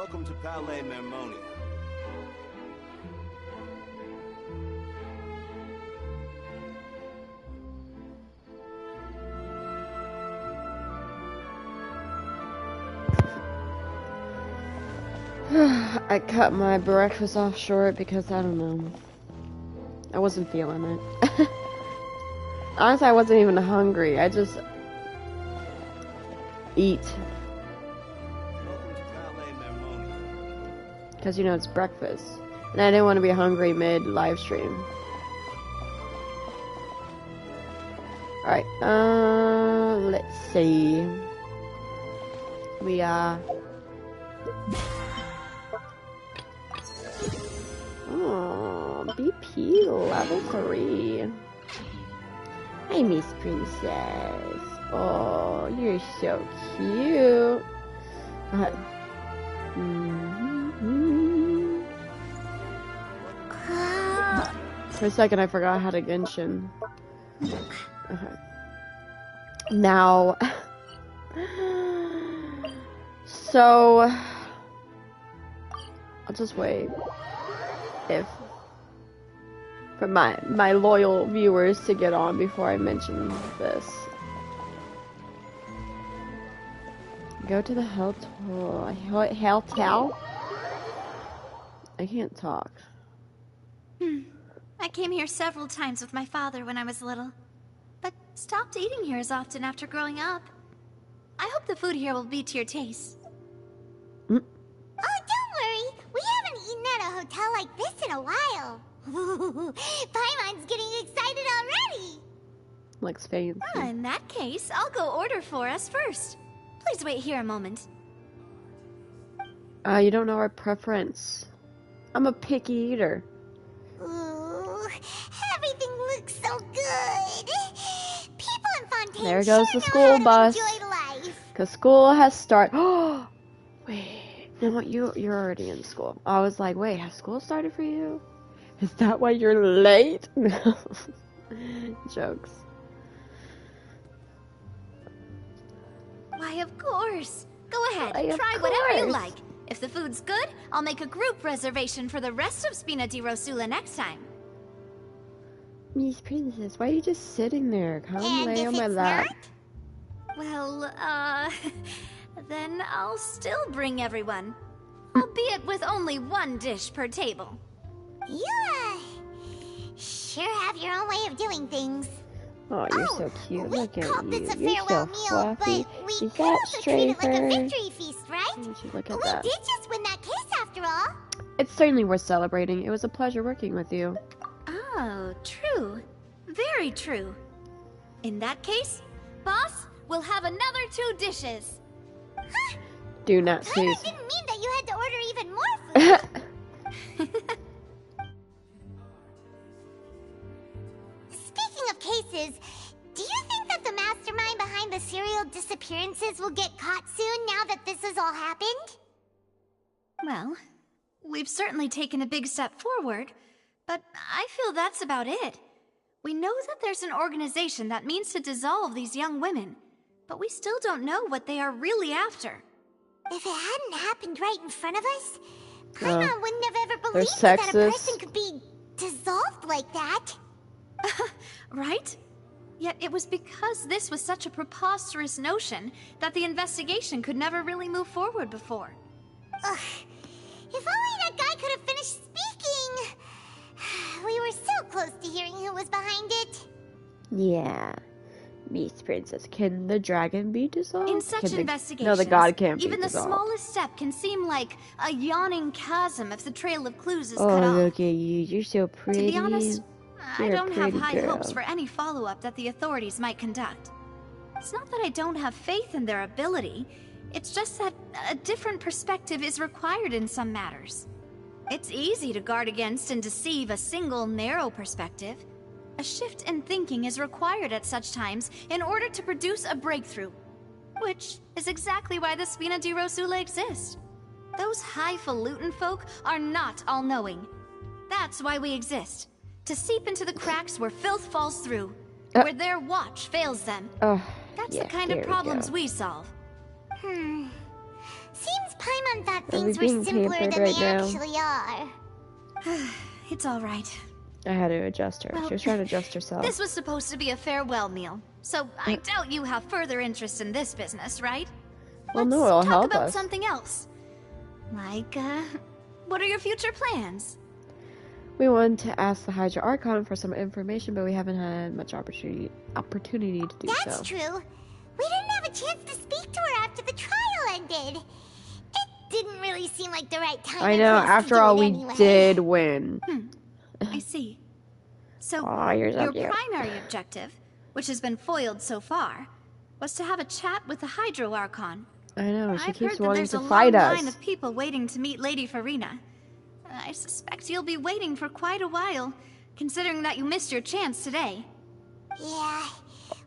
Welcome to Palais Mermonia. I cut my breakfast off short because I don't know. I wasn't feeling it. Honestly, I wasn't even hungry. I just eat. Because, you know, it's breakfast. And I didn't want to be hungry mid-live stream. Alright, let's see. We, oh, BP level 3. Hi, Miss Princess. Oh, you're so cute. Go ahead. For a second, I forgot how to Genshin. Okay. Now, so I'll just wait for my loyal viewers to get on before I mention this. Go to the hotel. I can't talk. I came here several times with my father when I was little, but stopped eating here as often after growing up. I hope the food here will be to your taste. Oh, don't worry. We haven't eaten at a hotel like this in a while. Paimon's getting excited already. Looks fancy. In that case, I'll go order for us first. Please wait here a moment. You don't know our preference. I'm a picky eater. Ooh, everything looks so good. People in Fontaine There goes sure the school know bus. how to enjoy life. Cause school has started. Oh, wait. No, you're already in school. I was like, wait, has school started for you? Is that why you're late? Jokes. Why, of course. Go ahead, Why, of try whatever you course. like. If the food's good, I'll make a group reservation for the rest of Spina di Rosula next time. Miss Princess, why are you just sitting there? Come And lay if on my it's lap. Well, then I'll still bring everyone. Albeit with only one dish per table. You, sure have your own way of doing things. Oh, you're so cute. We Look at called you. this a You're farewell so meal, fluffy. but we Is could that also treat it like a Strafer? victory feast, right? Look at We that. did just win that case after all. It's certainly worth celebrating. It was a pleasure working with you. Oh, true. Very true. In that case, boss, we'll have another 2 dishes. Huh? Do not Paimon cease. didn't mean that you had to order even more food. Speaking of cases, do you think that the mastermind behind the serial disappearances will get caught soon now that this has all happened? Well, we've certainly taken a big step forward, but I feel that's about it. We know that there's an organization that means to dissolve these young women, but we still don't know what they are really after. If it hadn't happened right in front of us, Paimon wouldn't have ever they're believed that a sexist. person could be dissolved like that. Right? Yet it was because this was such a preposterous notion that the investigation could never really move forward before. Ugh. If only that guy could have finished speaking. We were so close to hearing who was behind it. Yeah. Miss Princess, can the dragon be dissolved? In such Can investigations, no, the god can't be even the dissolved. smallest step can seem like a yawning chasm if the trail of clues is Oh, cut off. look at you. You're so pretty. To be honest, I You're a don't have pretty high girl. hopes for any follow-up that the authorities might conduct. It's not that I don't have faith in their ability, it's just that a different perspective is required in some matters. It's easy to guard against and deceive a single narrow perspective. A shift in thinking is required at such times in order to produce a breakthrough, which is exactly why the Spina di Rosula exists. Those highfalutin folk are not all-knowing. That's why we exist. To seep into the cracks where filth falls through, where their watch fails them. That's yeah, the kind there of we problems go. we solve. Seems Paimon thought Are we things were being simpler pampered than right they now? actually are. It's all right. I had to adjust her. Well, She was trying to adjust herself. This was supposed to be a farewell meal, so I doubt you have further interest in this business, right? Well, no, Let's it'll talk help about us. something else. Like, what are your future plans? We wanted to ask the Hydra Archon for some information, but we haven't had much opportunity to do That's so. true. We didn't have a chance to speak to her after the trial ended. It didn't really seem like the right time. I know, after all, we did win. I see. So, Aw, you're so your cute. primary objective, which has been foiled so far, was to have a chat with the Hydro Archon. I know, she I've keeps heard that wanting there's to a fight long us. line of people waiting to meet Lady Farina. I suspect you'll be waiting for quite a while, considering that you missed your chance today. Yeah,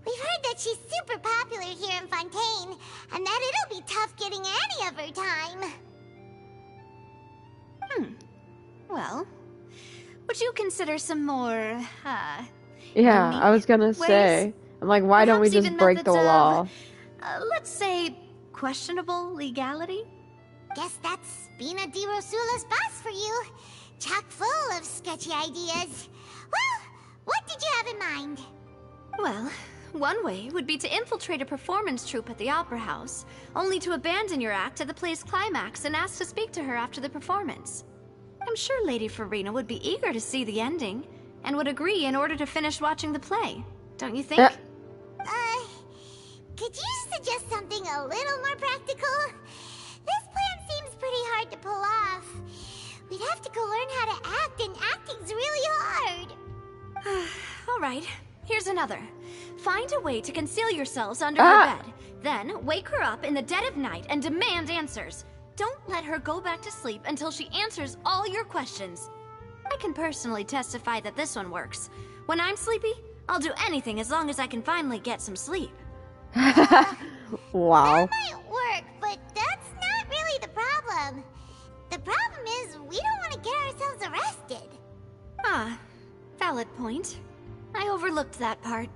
we've heard that she's super popular here in Fontaine, and that it'll be tough getting any of her time. Well, would you consider some more, Yeah, unique I was gonna ways? say. I'm like, why don't we Perhaps just even break the methods of, law? Let's say, questionable legality? Guess that's Spina di Rosula's boss for you. Chock full of sketchy ideas. Well, what did you have in mind? Well, one way would be to infiltrate a performance troupe at the Opera House, only to abandon your act at the play's climax and ask to speak to her after the performance. I'm sure Lady Farina would be eager to see the ending, and would agree in order to finish watching the play. Don't you think? Could you suggest something a little more practical? This plan seems pretty hard to pull off. We'd have to go learn how to act, and acting's really hard. All right, here's another. Find a way to conceal yourselves under her bed. Then wake her up in the dead of night and demand answers. Don't let her go back to sleep until she answers all your questions. I can personally testify that this one works. When I'm sleepy, I'll do anything as long as I can finally get some sleep. Wow. That might work, but that's not really the problem. The problem is we don't want to get ourselves arrested. Ah, valid point. I overlooked that part.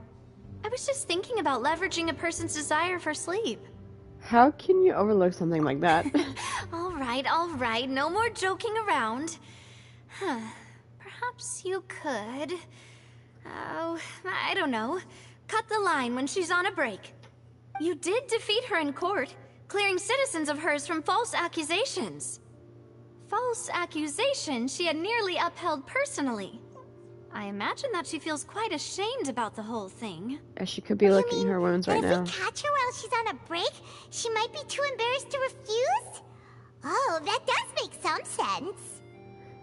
I was just thinking about leveraging a person's desire for sleep. How can you overlook something like that? All right, no more joking around. Perhaps you could... Oh, I don't know. Cut the line when she's on a break. You did defeat her in court, clearing citizens of hers from false accusations. False accusations she had nearly upheld personally. I imagine that she feels quite ashamed about the whole thing. She could be licking her wounds right now. If we catch her while she's on a break, she might be too embarrassed to refuse? Oh, that does make some sense.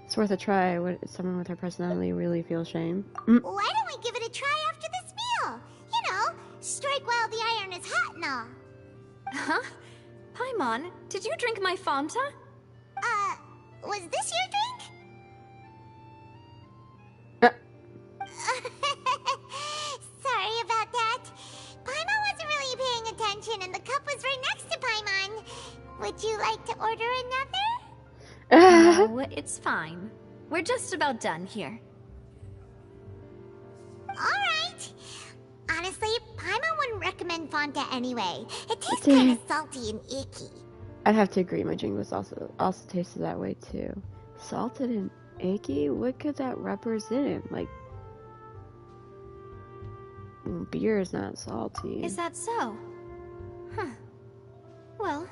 It's worth a try. Would someone with her personality really feel shame? Why don't we give it a try after this meal? You know, strike while the iron is hot and all. Huh? Paimon, did you drink my Fanta? Was this your drink? Sorry about that. Paimon wasn't really paying attention and the cup was right next to Paimon. Would you like to order another? No, it's fine. We're just about done here. Alright. Honestly, Paimon wouldn't recommend Fanta anyway. It tastes kind of salty and icky. I'd have to agree. My drink was also tasted that way too. Salted and icky? What could that represent? Like, beer is not salty. Is that so? Huh. Well,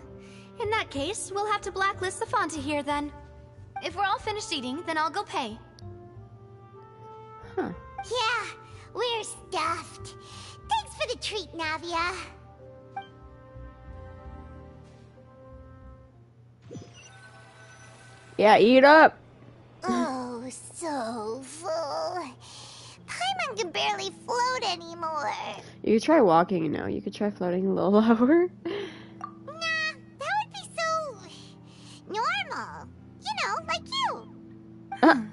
in that case, we'll have to blacklist the Fanta here then. If we're all finished eating, then I'll go pay. Huh. Yeah, we're stuffed. Thanks for the treat, Navia. Yeah, eat up! Oh, so full. Paimon can barely float anymore. You could try walking, you could try floating a little lower. Nah, that would be so... normal. You know, like you.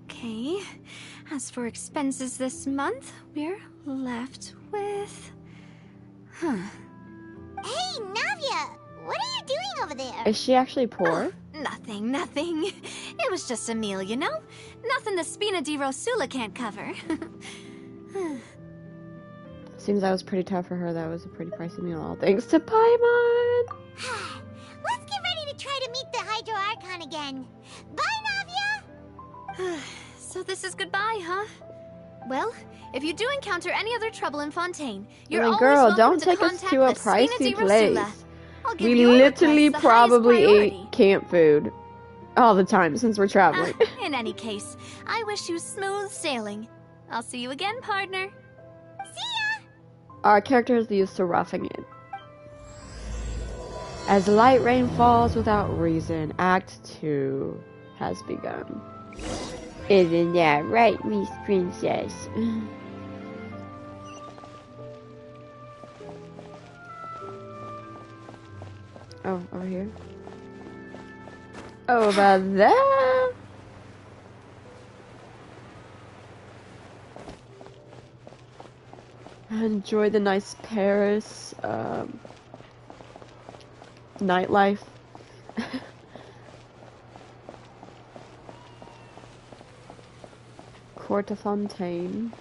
Okay. As for expenses this month, we're left with... Hey, Navia, what are you doing over there? Is she actually poor? Nothing. It was just a meal, you know? Nothing the Spina di Rosula can't cover. Seems that was pretty tough for her. That was a pretty pricey meal, all thanks to Paimon. Let's get ready to try again. Bye, Navia! So this is goodbye, huh? Well, if you do encounter any other trouble in Fontaine, you're I mean, always girl, welcome don't to take us contact to a the Spina pricey di place. Rosula. I'll give We your literally request the highest probably priority. ate camp food all the time since we're traveling. In any case, I wish you smooth sailing. I'll see you again, partner. See ya! Our character is used to roughing it. As light rain falls without reason, Act 2 has begun. Isn't that right, Miss Princess? Oh, over here. Over there. Enjoy the nice Paris nightlife. Court of Fontaine.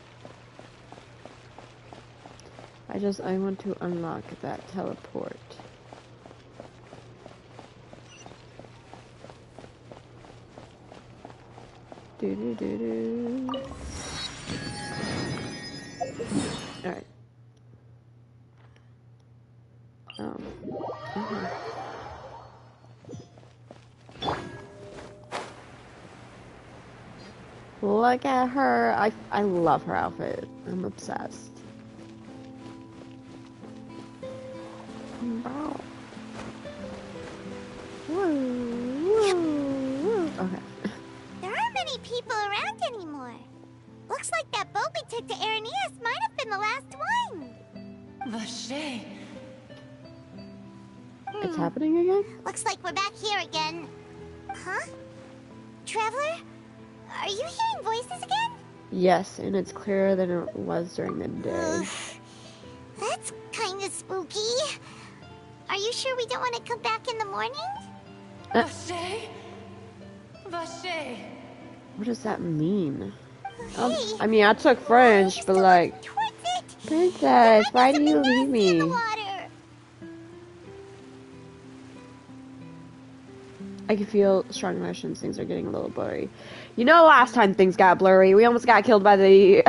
I want to unlock that teleport. Do do do do. All right. Okay. Look at her. I love her outfit. I'm obsessed. Wow. Woo, woo, woo. Okay. There aren't many people around anymore. Looks like that boat we took to Araneas might have been the last one. Vache. It's happening again? Looks like we're back here again. Huh? Traveler? Are you hearing voices again? Yes, and it's clearer than it was during the day. That's kind of spooky. Are you sure we don't want to come back in the morning? Vache. Vache. What does that mean? Hey, I mean, I took French, but like, towards it. Princess, why do you leave In the me? water. I can feel strong emotions. Things are getting a little blurry. You know, last time things got blurry, we almost got killed by the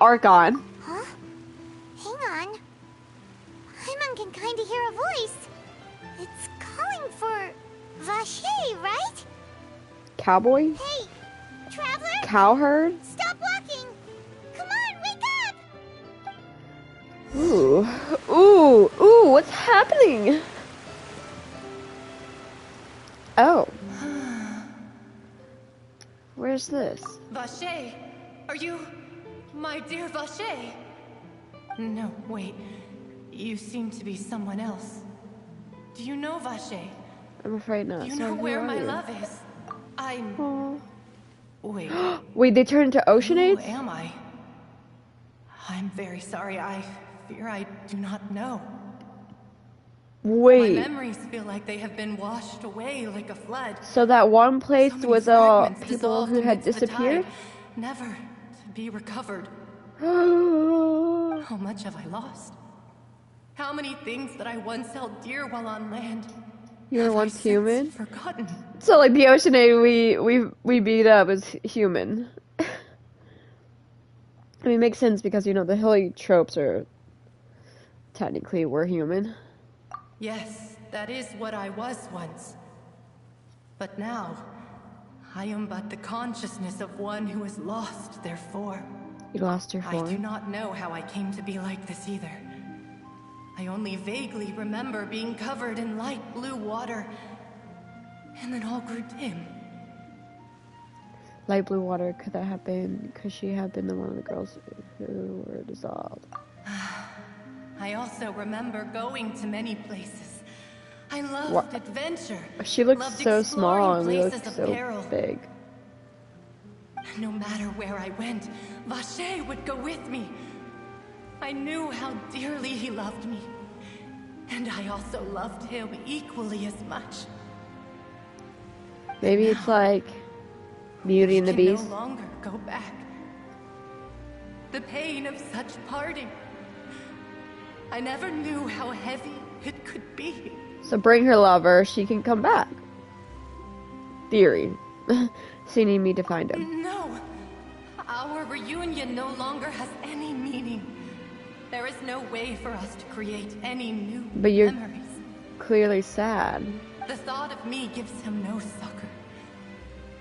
Archon. Huh? Hang on. Paimon can kind of hear a voice. It's calling for Vache, right? Cowboy? Hey, Traveler? Cowherd? Stop walking! Come on, wake up! Ooh. Ooh. Ooh, what's happening? Oh. Where's this? Vache. Are you my dear Vache? No, wait. You seem to be someone else. Do you know Vache? I'm afraid not. Do you Sorry, know who where are my you? love is? I'm... Aw. Wait. Wait, they turned into Who Oceanades? am I? I'm very sorry. I fear I do not know. My Wait. memories feel like they have been washed away like a flood. So that one place So many was all fragments people dissolved who had amidst the disappeared? tide, never to be recovered. You How much have I lost? How many things that I once held dear while on land were have I once since human? forgotten? So like the Oceanade we beat up is human. I mean, it makes sense because, you know, the heliotropes are technically we're human. Yes, that is what I was once. But now, I am but the consciousness of one who is lost, therefore. You lost your I do form. not know how I came to be like this either. I only vaguely remember being covered in light blue water, and then all grew dim. Light blue water, could that have been because she had been one of the girls who were dissolved? I also remember going to many places. I loved What? adventure. She looks loved so exploring small and you look places of so peril. big. No matter where I went, Vache would go with me. I knew how dearly he loved me. And I also loved him equally as much. Maybe it's like Beauty and the I can Beast. no longer go back. The pain of such parting. I never knew how heavy it could be. So bring her lover, she can come back. theory. So you need me to find him. No. Our reunion no longer has any meaning. There is no way for us to create any new But you're memories. clearly sad. The thought of me gives him no succor.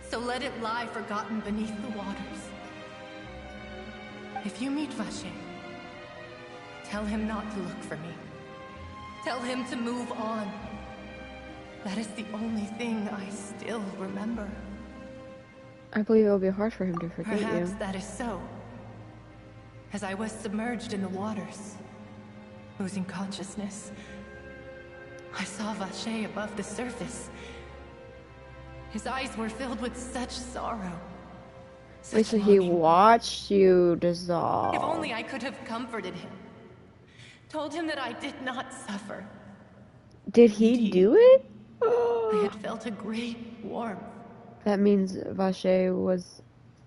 So let it lie forgotten beneath the waters. If you meet Vache, tell him not to look for me. Tell him to move on. That is the only thing I still remember. I believe it will be hard for him to forget Perhaps you. that is so. As I was submerged in the waters, losing consciousness, I saw Vache above the surface. His eyes were filled with such sorrow. Wait, Such so he longing. watched you dissolve. If only I could have comforted him. Told him that I did not suffer. Did he do it? I had felt a great warmth. That means Vache was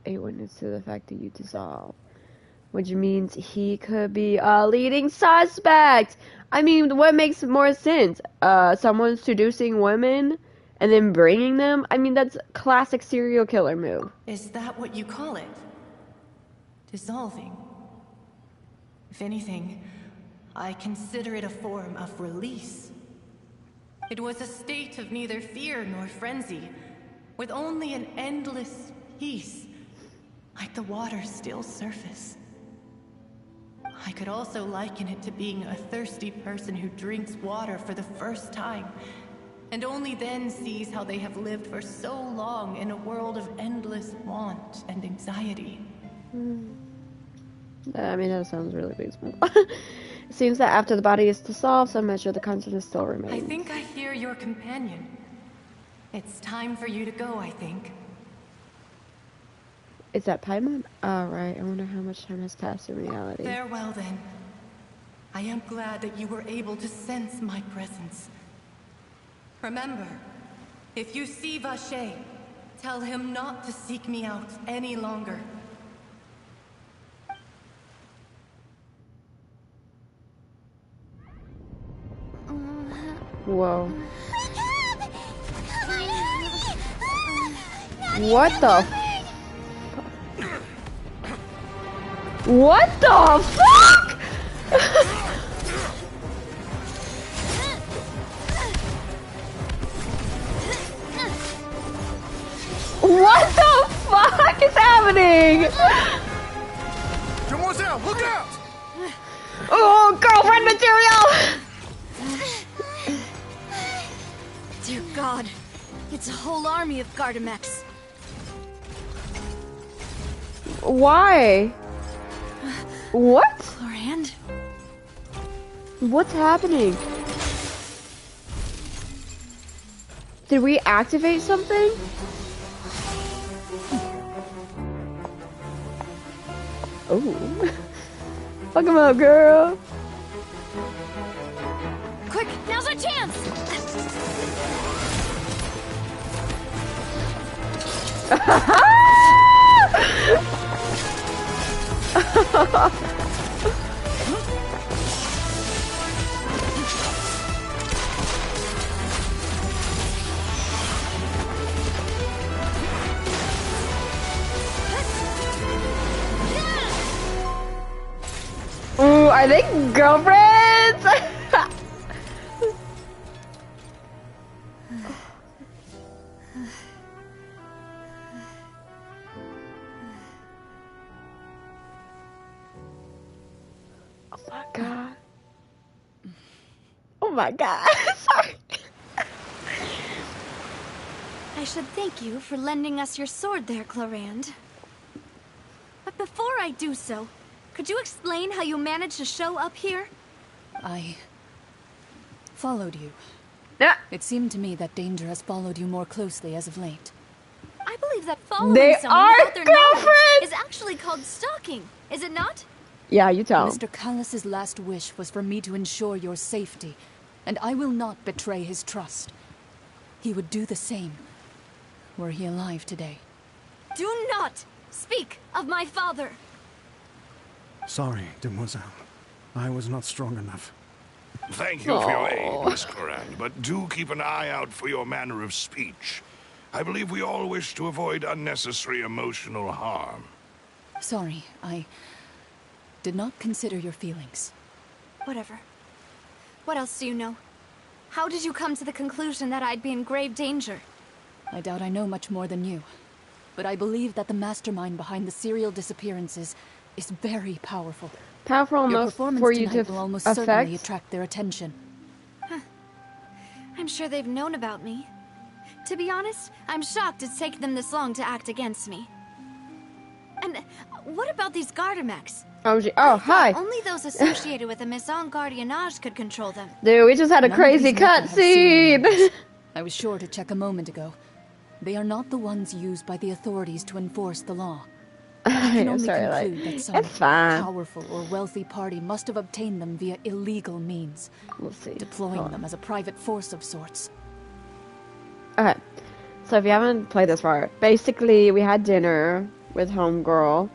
a witness to the fact that you dissolve. Which means he could be a leading suspect! I mean, what makes more sense? Someone seducing women and then bringing them? I mean, that's classic serial killer move. Is that what you call it? Dissolving? If anything, I consider it a form of release. It was a state of neither fear nor frenzy, with only an endless peace, like the water's still surface. I could also liken it to being a thirsty person who drinks water for the first time, and only then sees how they have lived for so long in a world of endless want and anxiety. I mean, that sounds really reasonable. It seems that after the body is dissolved, some measure of the consciousness still remains. I think I hear your companion. It's time for you to go, I think. Is that Paimon? Oh, right. I wonder how much time has passed in reality. Farewell, then. I am glad that you were able to sense my presence. Remember, if you see Vache, tell him not to seek me out any longer. Whoa. What the? What the fuck? What the fuck is happening? Demoiselle, look out! Oh, girlfriend material! Dear God, it's a whole army of Gardamex. Why? What? Clorand? What's happening? Did we activate something? Oh. Fuck him up, girl. Quick, now's our chance! Ooh, are they girlfriends? Oh my god. Oh my god. Sorry. I should thank you for lending us your sword there, Clorand. But before I do so, could you explain how you managed to show up here? I followed you. Yeah. It seemed to me that danger has followed you more closely as of late. I believe that following They someone are without their knowledge girlfriends! is actually called stalking, is it not? Yeah, you tell him. Mr. Callus's last wish was for me to ensure your safety, and I will not betray his trust. He would do the same, were he alive today. Do not speak of my father! Sorry, Demoiselle. I was not strong enough. Thank you for your aid, Miss Clorand, but do keep an eye out for your manner of speech. I believe we all wish to avoid unnecessary emotional harm. Sorry, I did not consider your feelings. Whatever. What else do you know? How did you come to the conclusion that I'd be in grave danger? I doubt I know much more than you. But I believe that the mastermind behind the serial disappearances is very powerful. Powerful Your enough performance for you tonight to will almost certainly affect. attract their attention. I'm sure they've known about me. To be honest, I'm shocked it's taken them this long to act against me. And what about these Gardamex? Oh, hi. Only those associated with the Maison Gardiennage could control them. Dude, we just had a None of crazy these mecha have serial cutscene. numbers. I was sure to check a moment ago. They are not the ones used by the authorities to enforce the law. I can I'm only sorry, conclude like, that some it's fine. powerful or wealthy party must have obtained them via illegal means, We'll see. deploying Hold on. them as a private force of sorts. Okay. So if you haven't played this far, basically we had dinner with Homegirl,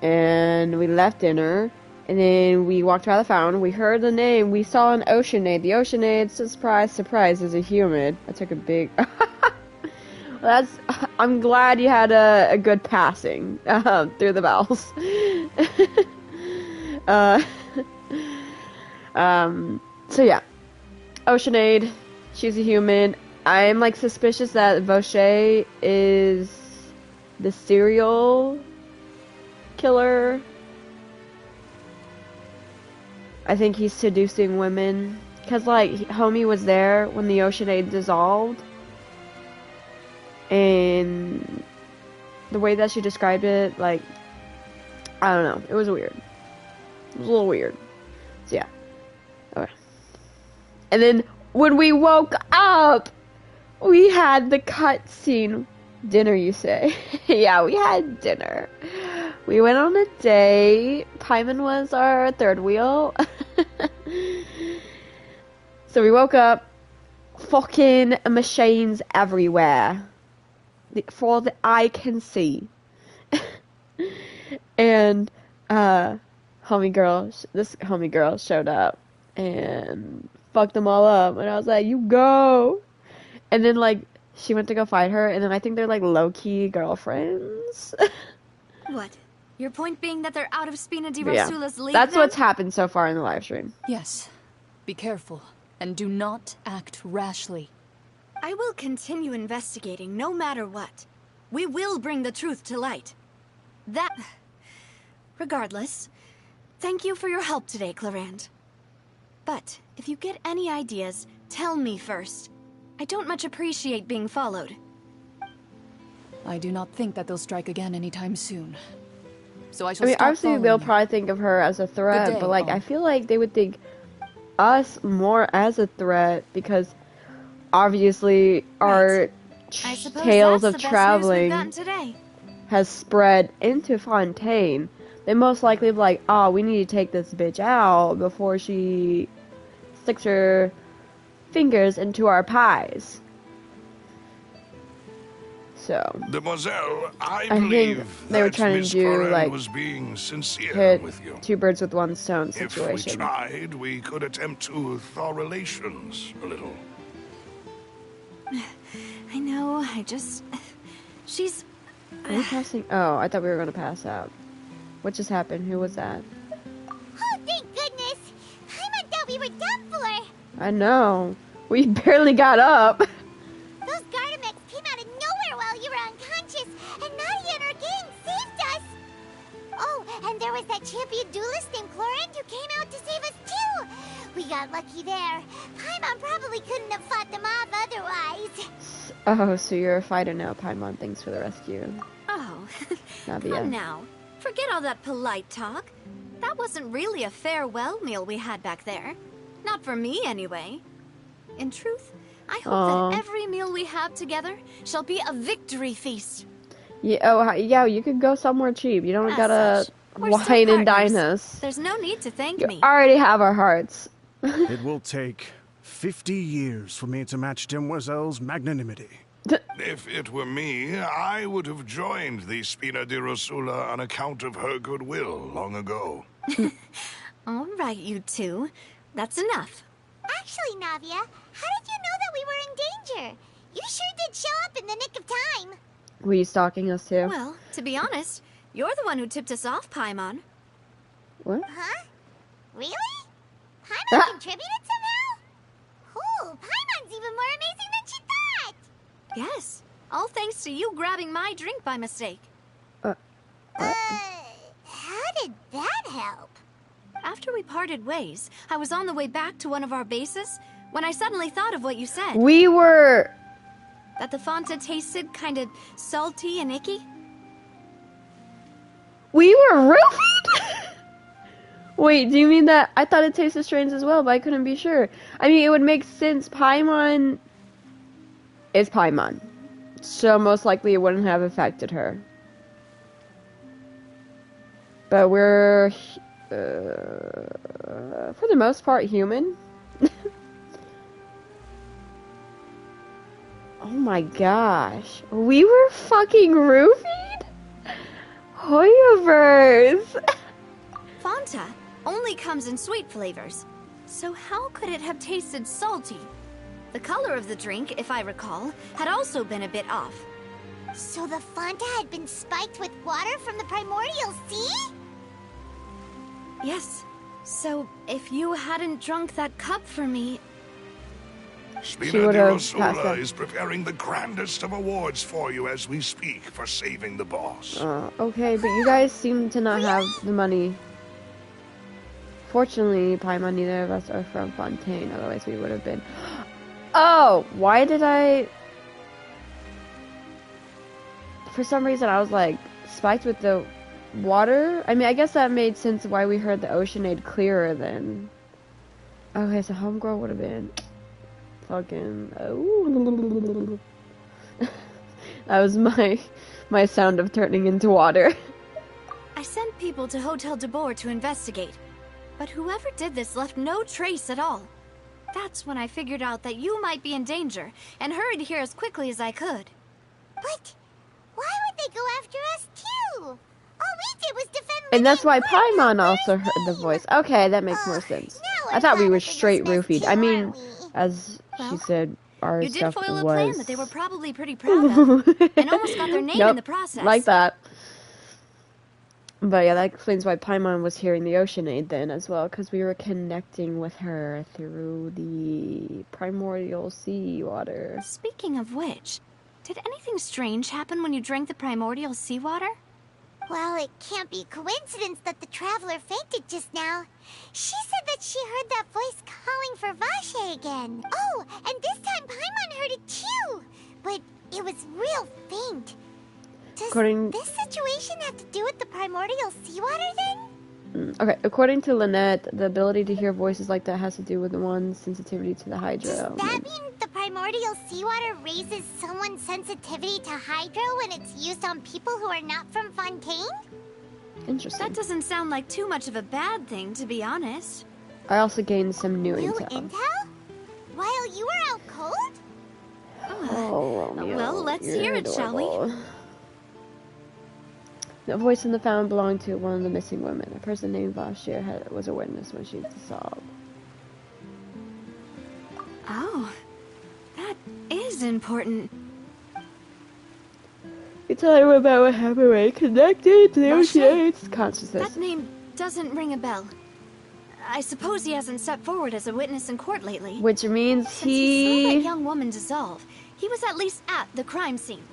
and we left dinner, and then we walked by the fountain, we heard the name, we saw an Oceanade. The Oceanade, surprise, surprise, is a human. I took a big... I'm glad you had a good passing through the bowels. So yeah. Oceanade, she's a human. I'm like suspicious that Vache is the serial killer. I think he's seducing women. Cause like, homie was there when the Oceanade dissolved. And the way that she described it, like, I don't know. It was weird. It was a little weird. So yeah. Okay. And then when we woke up, we had the cutscene. Dinner, you say? Yeah, we had dinner. We went on a date. Paimon was our third wheel. So we woke up. Fucking machines everywhere. For all the eye can see. And this homie girl showed up and fucked them all up, and I was like, you go. And then like she went to go fight her, and then I think they're like low-key girlfriends. What? Your point being that they're out of Spina di Yeah, Rosula's league? that's then? what's happened so far in the live stream. Yes. Be careful, and do not act rashly. I will continue investigating no matter what. We will bring the truth to light. Regardless, thank you for your help today, Clarand. But if you get any ideas, tell me first. I don't much appreciate being followed. I do not think that they'll strike again anytime soon. So I shall I mean, stop obviously following they'll you. probably think of her as a threat, Good day, but like all. I feel like they would think us more as a threat because obviously our I suppose tales that's of the best news we've traveling gotten today. has spread into Fontaine. They most likely be like, oh, we need to take this bitch out before she sticks her fingers into our pies. So, Demoiselle, I think believe they were that trying to Miss do, Corrin like, was being sincere hit with you. two birds with one stone If we situation. tried, we could attempt to thaw relations a little. I know, she's... Are we passing? Oh, I thought we were going to pass out. What just happened? Who was that? Oh, thank goodness! Paimon thought we were done for! I know. We barely got up. Those Gardamex came out of nowhere while you were unconscious, and Nadia and her gang saved us! Oh, and there was that champion duelist named Clarand who came out to save us too! We got lucky there. Paimon probably couldn't have fought them off otherwise. Oh, so you're a fighter now, Paimon. Thanks for the rescue. Oh, Navia. come now. Forget all that polite talk. That wasn't really a farewell meal we had back there. Not for me, anyway. In truth, I hope Aw. that every meal we have together shall be a victory feast. Yeah, oh, yeah, you could go somewhere cheap. You don't As gotta such, we're still wine and partners. dine us. There's no need to thank You me. already have our hearts. It will take 50 years for me to match Demoiselle's magnanimity. If it were me, I would have joined the Spina di Rosula on account of her goodwill long ago. All right, you two. That's enough. Actually, Navia, how did you know that we were in danger? You sure did show up in the nick of time. Were you stalking us too? Well, to be honest, you're the one who tipped us off, Paimon. What? Huh? Really? Paimon contributed somehow? Ooh, Paimon's even more amazing than she thought! Yes, all thanks to you grabbing my drink by mistake. How did that help? After we parted ways, I was on the way back to one of our bases when I suddenly thought of what you said. We were... That the Fonta tasted kind of salty and icky? We were roofied? Wait, do you mean that? I thought it tasted strange as well, but I couldn't be sure. I mean, it would make sense. Paimon is Paimon. So most likely it wouldn't have affected her. But we're, for the most part, human. Oh my gosh. We were fucking roofied? Hoyoverse! Fonta only comes in sweet flavors. So how could it have tasted salty? The color of the drink, if I recall, had also been a bit off. So the Fonta had been spiked with water from the primordial sea? Yes. So if you hadn't drunk that cup for me... Spina would di have passed Rosula that. is preparing the grandest of awards for you as we speak for saving the boss. Okay, but you guys seem to not have the money. Fortunately, Paimon, neither of us are from Fontaine, otherwise we would have been... Oh! Why did I... For some reason I was like, spiked with the water? I mean, I guess that made sense why we heard the oceanade clearer then. Okay, so Homegirl would have been... Fucking... Oh. That was my sound of turning into water. I sent people to Hotel de Boer to investigate. But whoever did this left no trace at all. That's when I figured out that you might be in danger, and hurried here as quickly as I could. But why would they go after us too? All we did was defend. And that's why Lydia and Paimon Claire's also heard the name. voice. Okay, that makes more sense. Now I thought we we're were probably straight dismissed roofied. too, I mean, aren't we? as she Well, said, our You did stuff foil a was... plan that they were probably pretty proud of, and almost got their name Nope, in the process. like that. But yeah, that explains why Paimon was hearing the oceanade then as well, because we were connecting with her through the primordial sea water. Speaking of which, did anything strange happen when you drank the primordial seawater? Well, it can't be coincidence that the traveler fainted just now. She said that she heard that voice calling for Vache again. Oh, and this time Paimon heard it too. But it was real faint. Does this situation have to do with the primordial seawater then? Okay, according to Lynette, the ability to hear voices like that has to do with one's sensitivity to the Hydra Does element. that mean the primordial seawater raises someone's sensitivity to Hydro when it's used on people who are not from Fontaine? Interesting. That doesn't sound like too much of a bad thing, to be honest. I also gained some new New intel. intel? While you were out cold? Oh, Romeo, Well, let's you're hear it, shall we? adorable. The voice in the found belonged to one of the missing women. A person named Vache was a witness when she was dissolved. Oh, that is important. You tell her about what happened when connected to the Vache? ocean's consciousness. That name doesn't ring a bell. I suppose he hasn't stepped forward as a witness in court lately. Which means Since he saw that he... young woman dissolve, he was at least at the crime scene.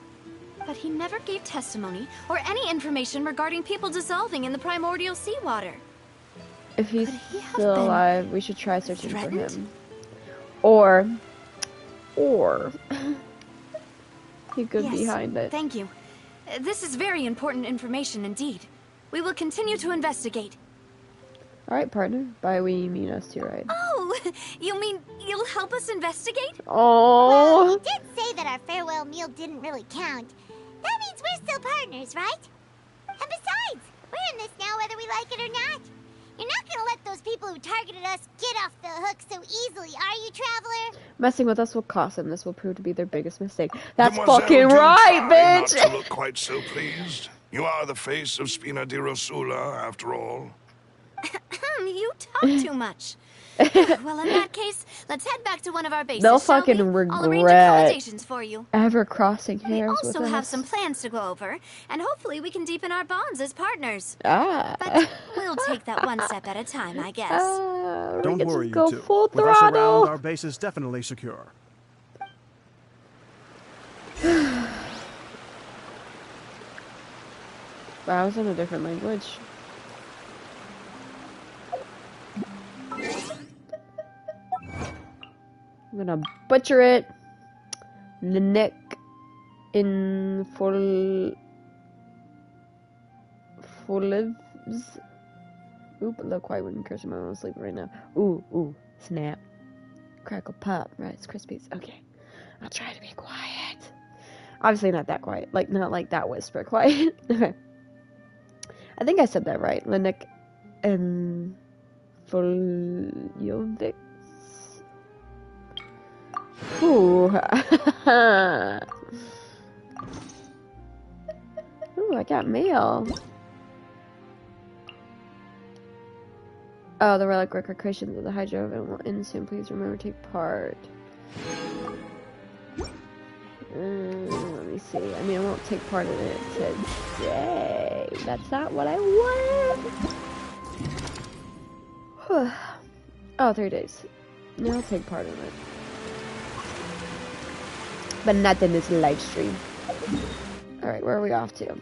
But he never gave testimony or any information regarding people dissolving in the primordial seawater. If he's Could he have still been alive, we should try searching for threatened? him. Or... he could be Yes, behind it. thank you. This is very important information indeed. We will continue to investigate. Alright, partner. By we, you mean us two, right? Oh, you mean you'll help us investigate? Well, Oh, you did say that our farewell meal didn't really count. That means we're still partners, right? And besides, we're in this now whether we like it or not. You're not gonna let those people who targeted us get off the hook so easily, are you, Traveler? messing with us will cost them. This will prove to be their biggest mistake. That's Mademoiselle, fucking do right, try bitch! Not to look quite so pleased. You are the face of Spina di Rosula, after all. You talk too much. Well, in that case, let's head back to one of our bases, They'll shall we? fucking I'll arrange regret accommodations for you. ever crossing We hairs with also have us. some plans to go over, and hopefully we can deepen our bonds as partners. Ah. But we'll take that one step at a time, I guess. We Don't can worry, just you go two. full With us around, throttle. our base is definitely secure. Wow, I was in a different language. I'm gonna butcher it. The neck in lives. Oop, look, why wouldn't curse my mom sleeping right now? Ooh, snap. Crackle pop, Rice Krispies. Okay, I'll try to be quiet. Obviously not that quiet. Like, not like that whisper quiet. Okay. I think I said that right. Linux and Foliovics. Ooh. Ooh, I got mail. Oh, the relic recriminations of the Hydro event will end soon. Please remember to take part. Let me see. I mean, I won't take part in it today. That's not what I want. Oh, 3 days. No, I'll take part in it. But not in this live stream. Alright, where are we off to?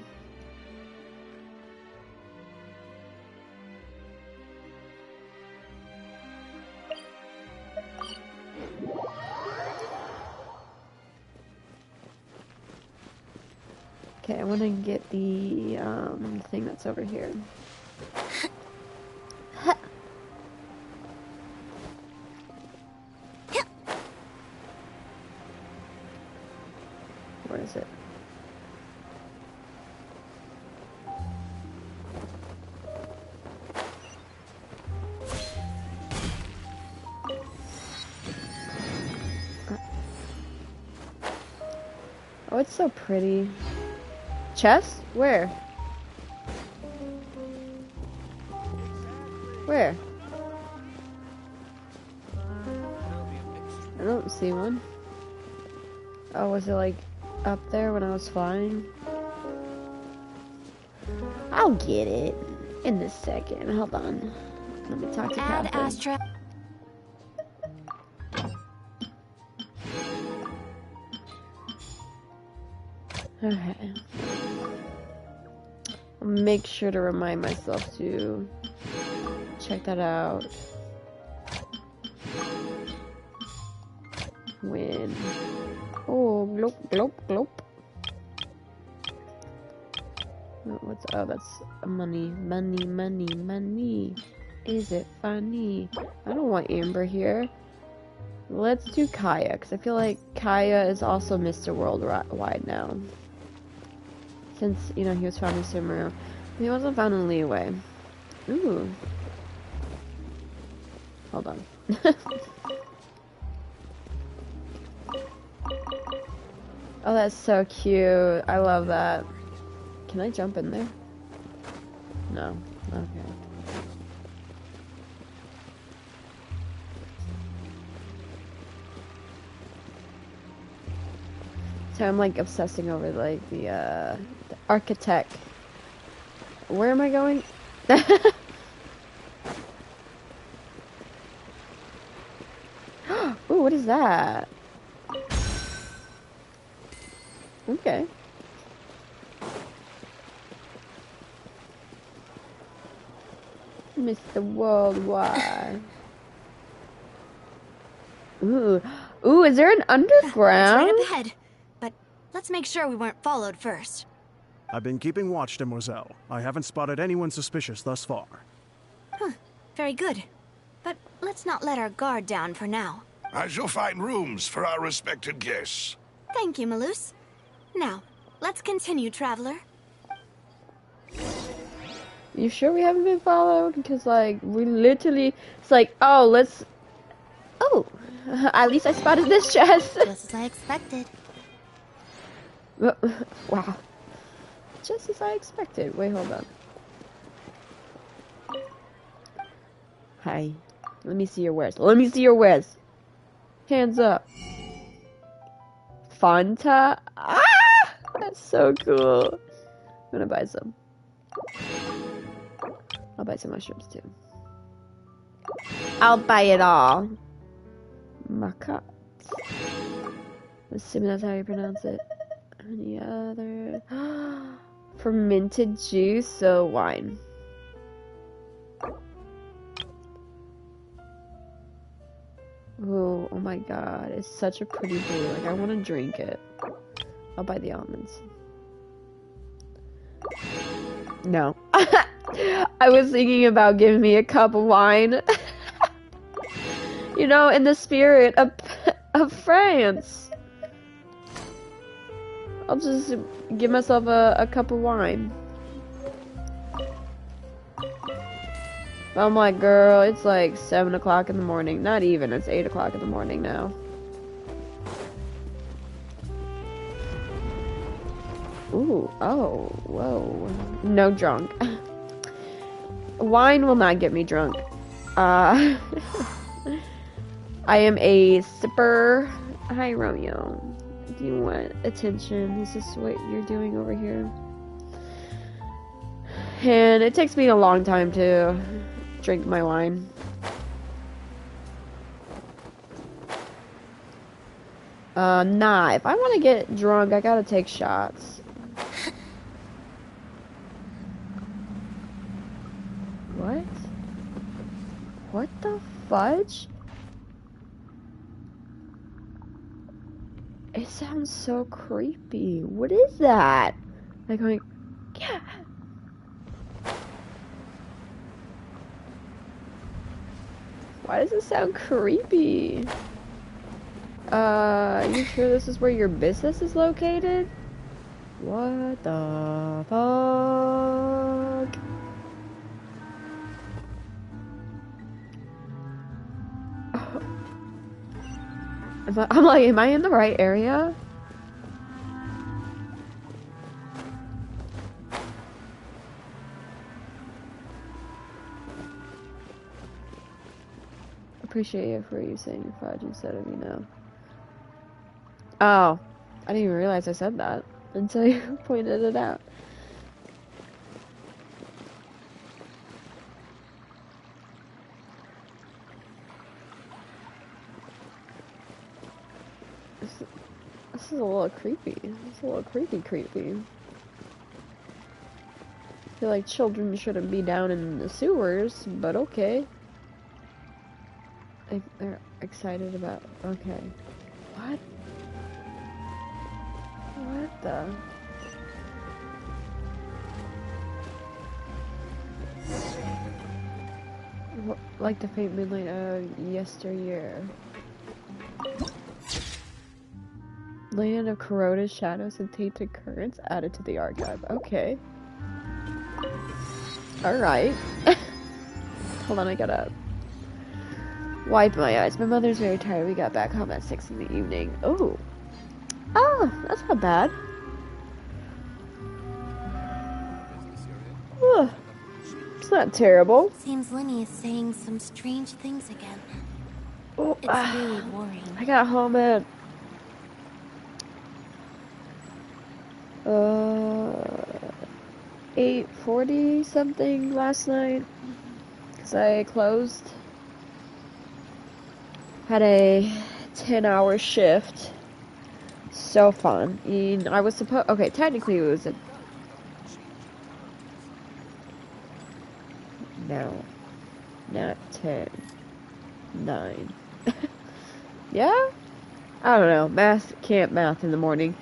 Okay, I want to get the thing that's over here. Where is it? Oh, it's so pretty. Chest? Where? Where? I don't see one. Oh, was it like up there when I was flying? I'll get it in a second. Hold on. Let me talk to Add Catherine. Astra. Okay. I'll make sure to remind myself to check that out. When? Oh, glope, glope, glope. Oh, that's money, money, money, money. Is it funny? I don't want Amber here. Let's do Kaya, because I feel like Kaya is also Mr. Worldwide now. Since, you know, he was found in Sumeru. He wasn't found in Liyue. Ooh. Hold on. Oh, that's so cute. I love that. Can I jump in there? No. Okay. So I'm like obsessing over like the architect. Where am I going? Ooh, what is that? Okay. Mr. Worldwide. Ooh. Ooh, is there an underground? It's right up ahead. But let's make sure we weren't followed first. I've been keeping watch, Demoiselle. I haven't spotted anyone suspicious thus far. Huh. Very good. But let's not let our guard down for now. I shall find rooms for our respected guests. Thank you, Malus. Now, let's continue, traveler. You sure we haven't been followed? Because, like, we literally... It's like, oh, let's... Oh, at least I spotted this chest. Just as I expected. Wow. Just as I expected. Wait, hold on. Hi. Let me see your wares. Let me see your wares. Hands up. Fanta? Ah! That's so cool. I'm gonna buy some. I'll buy some mushrooms too. I'll buy it all. Makat. Assuming that's how you pronounce it. Any other? Fermented juice, so wine. Ooh, oh my god, it's such a pretty blue. Like, I want to drink it. I'll buy the almonds. No. I was thinking about giving me a cup of wine. You know, in the spirit of France. I'll just give myself a cup of wine. I'm like, girl, it's like 7 o'clock in the morning. Not even, it's 8 o'clock in the morning now. Ooh, oh, whoa. No drunk. Wine will not get me drunk. I am a sipper. Hi, Romeo. Do you want attention? Is this what you're doing over here? And it takes me a long time to drink my wine. Nah, if I want to get drunk, I gotta take shots. What? What the fudge? It sounds so creepy. What is that? Like going, yeah. Why does it sound creepy? You sure this is where your business is located? What the fuck? I'm like, am I in the right area? Appreciate you for you saying fudge instead of, you know. Oh, I didn't even realize I said that until you pointed it out. This is a little creepy. It's a little creepy. I feel like children shouldn't be down in the sewers, but okay. They're excited about. Okay. What? What the? Like the faint midnight of yesteryear. Land of corroded shadows and tainted currents added to the archive. Okay. Alright. Hold on, I gotta wipe my eyes. My mother's very tired. We got back home at 6 in the evening. Oh. Oh, that's not bad. Oh, it's not terrible. Seems Lenny is saying some strange things again. Oh, It's really worrying. I got home at 8:40 something last night because I closed. Had a 10-hour shift. So fun. And I was supposed. Okay, technically it was a. No. Not 10. 9. Yeah? I don't know. Can't math in the morning.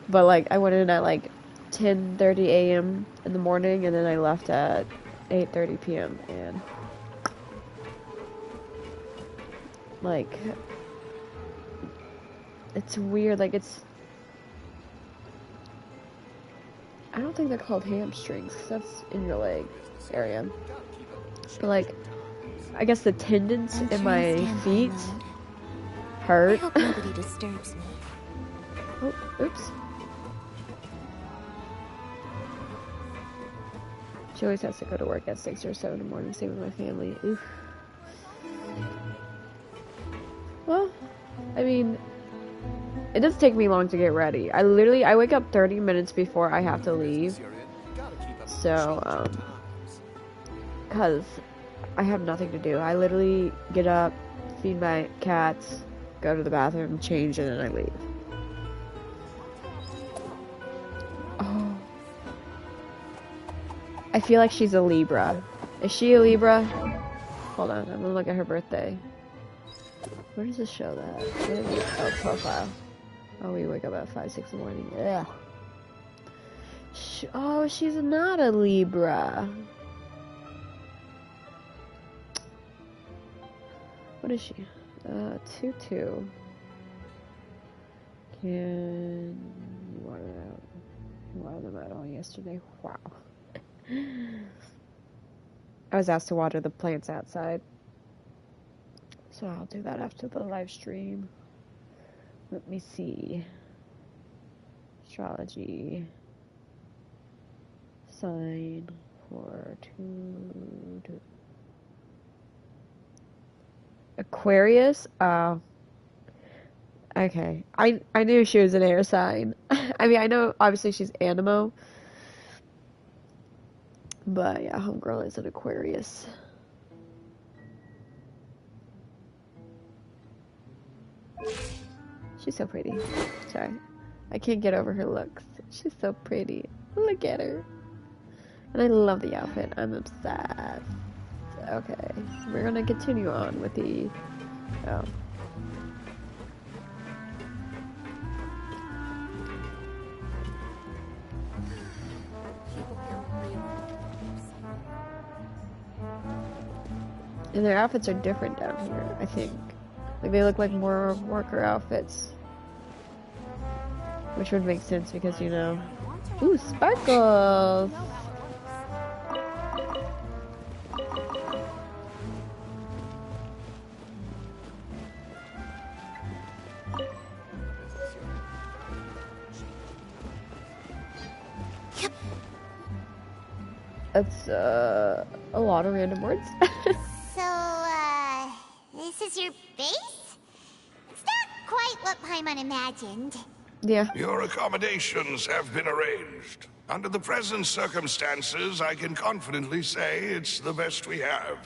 But, like, I went in at, like, 10:30 a.m. in the morning, and then I left at 8:30 p.m. And, like, it's weird. Like, it's... I don't think they're called hamstrings, 'cause that's in your leg area. But, like, I guess the tendons in my feet hurt. I hope nobody disturbs me. Oh, oops. She always has to go to work at 6 or 7 in the morning, same with my family. Oof. It does take me long to get ready. I wake up 30 minutes before I have to leave. So, cause I have nothing to do. I literally get up, feed my cats, go to the bathroom, change, and then I leave. Oh. I feel like she's a Libra. Is she a Libra? Hold on, I'm gonna look at her birthday. Where does it show that? Oh, profile. Oh, we wake up at 5, 6 in the morning. Ugh. Oh, she's not a Libra. What is she? 2-2. Can you water that out? You watered them out all yesterday. Wow. I was asked to water the plants outside. So I'll do that after the live stream. Let me see. Astrology. Sign for 2. Aquarius? Oh. Okay. I knew she was an air sign. I mean, I know obviously she's Animo. But yeah, homegirl is an Aquarius. She's so pretty. Sorry. I can't get over her looks. She's so pretty. Look at her. And I love the outfit. I'm obsessed. Okay. We're gonna continue on with the... Oh. And their outfits are different down here, I think. Like, they look like more worker outfits. Which would make sense because, you know... Ooh, sparkles! That's, a lot of random words. So, this is your base? It's not quite what Paimon imagined. Yeah. Your accommodations have been arranged. Under the present circumstances, I can confidently say it's the best we have.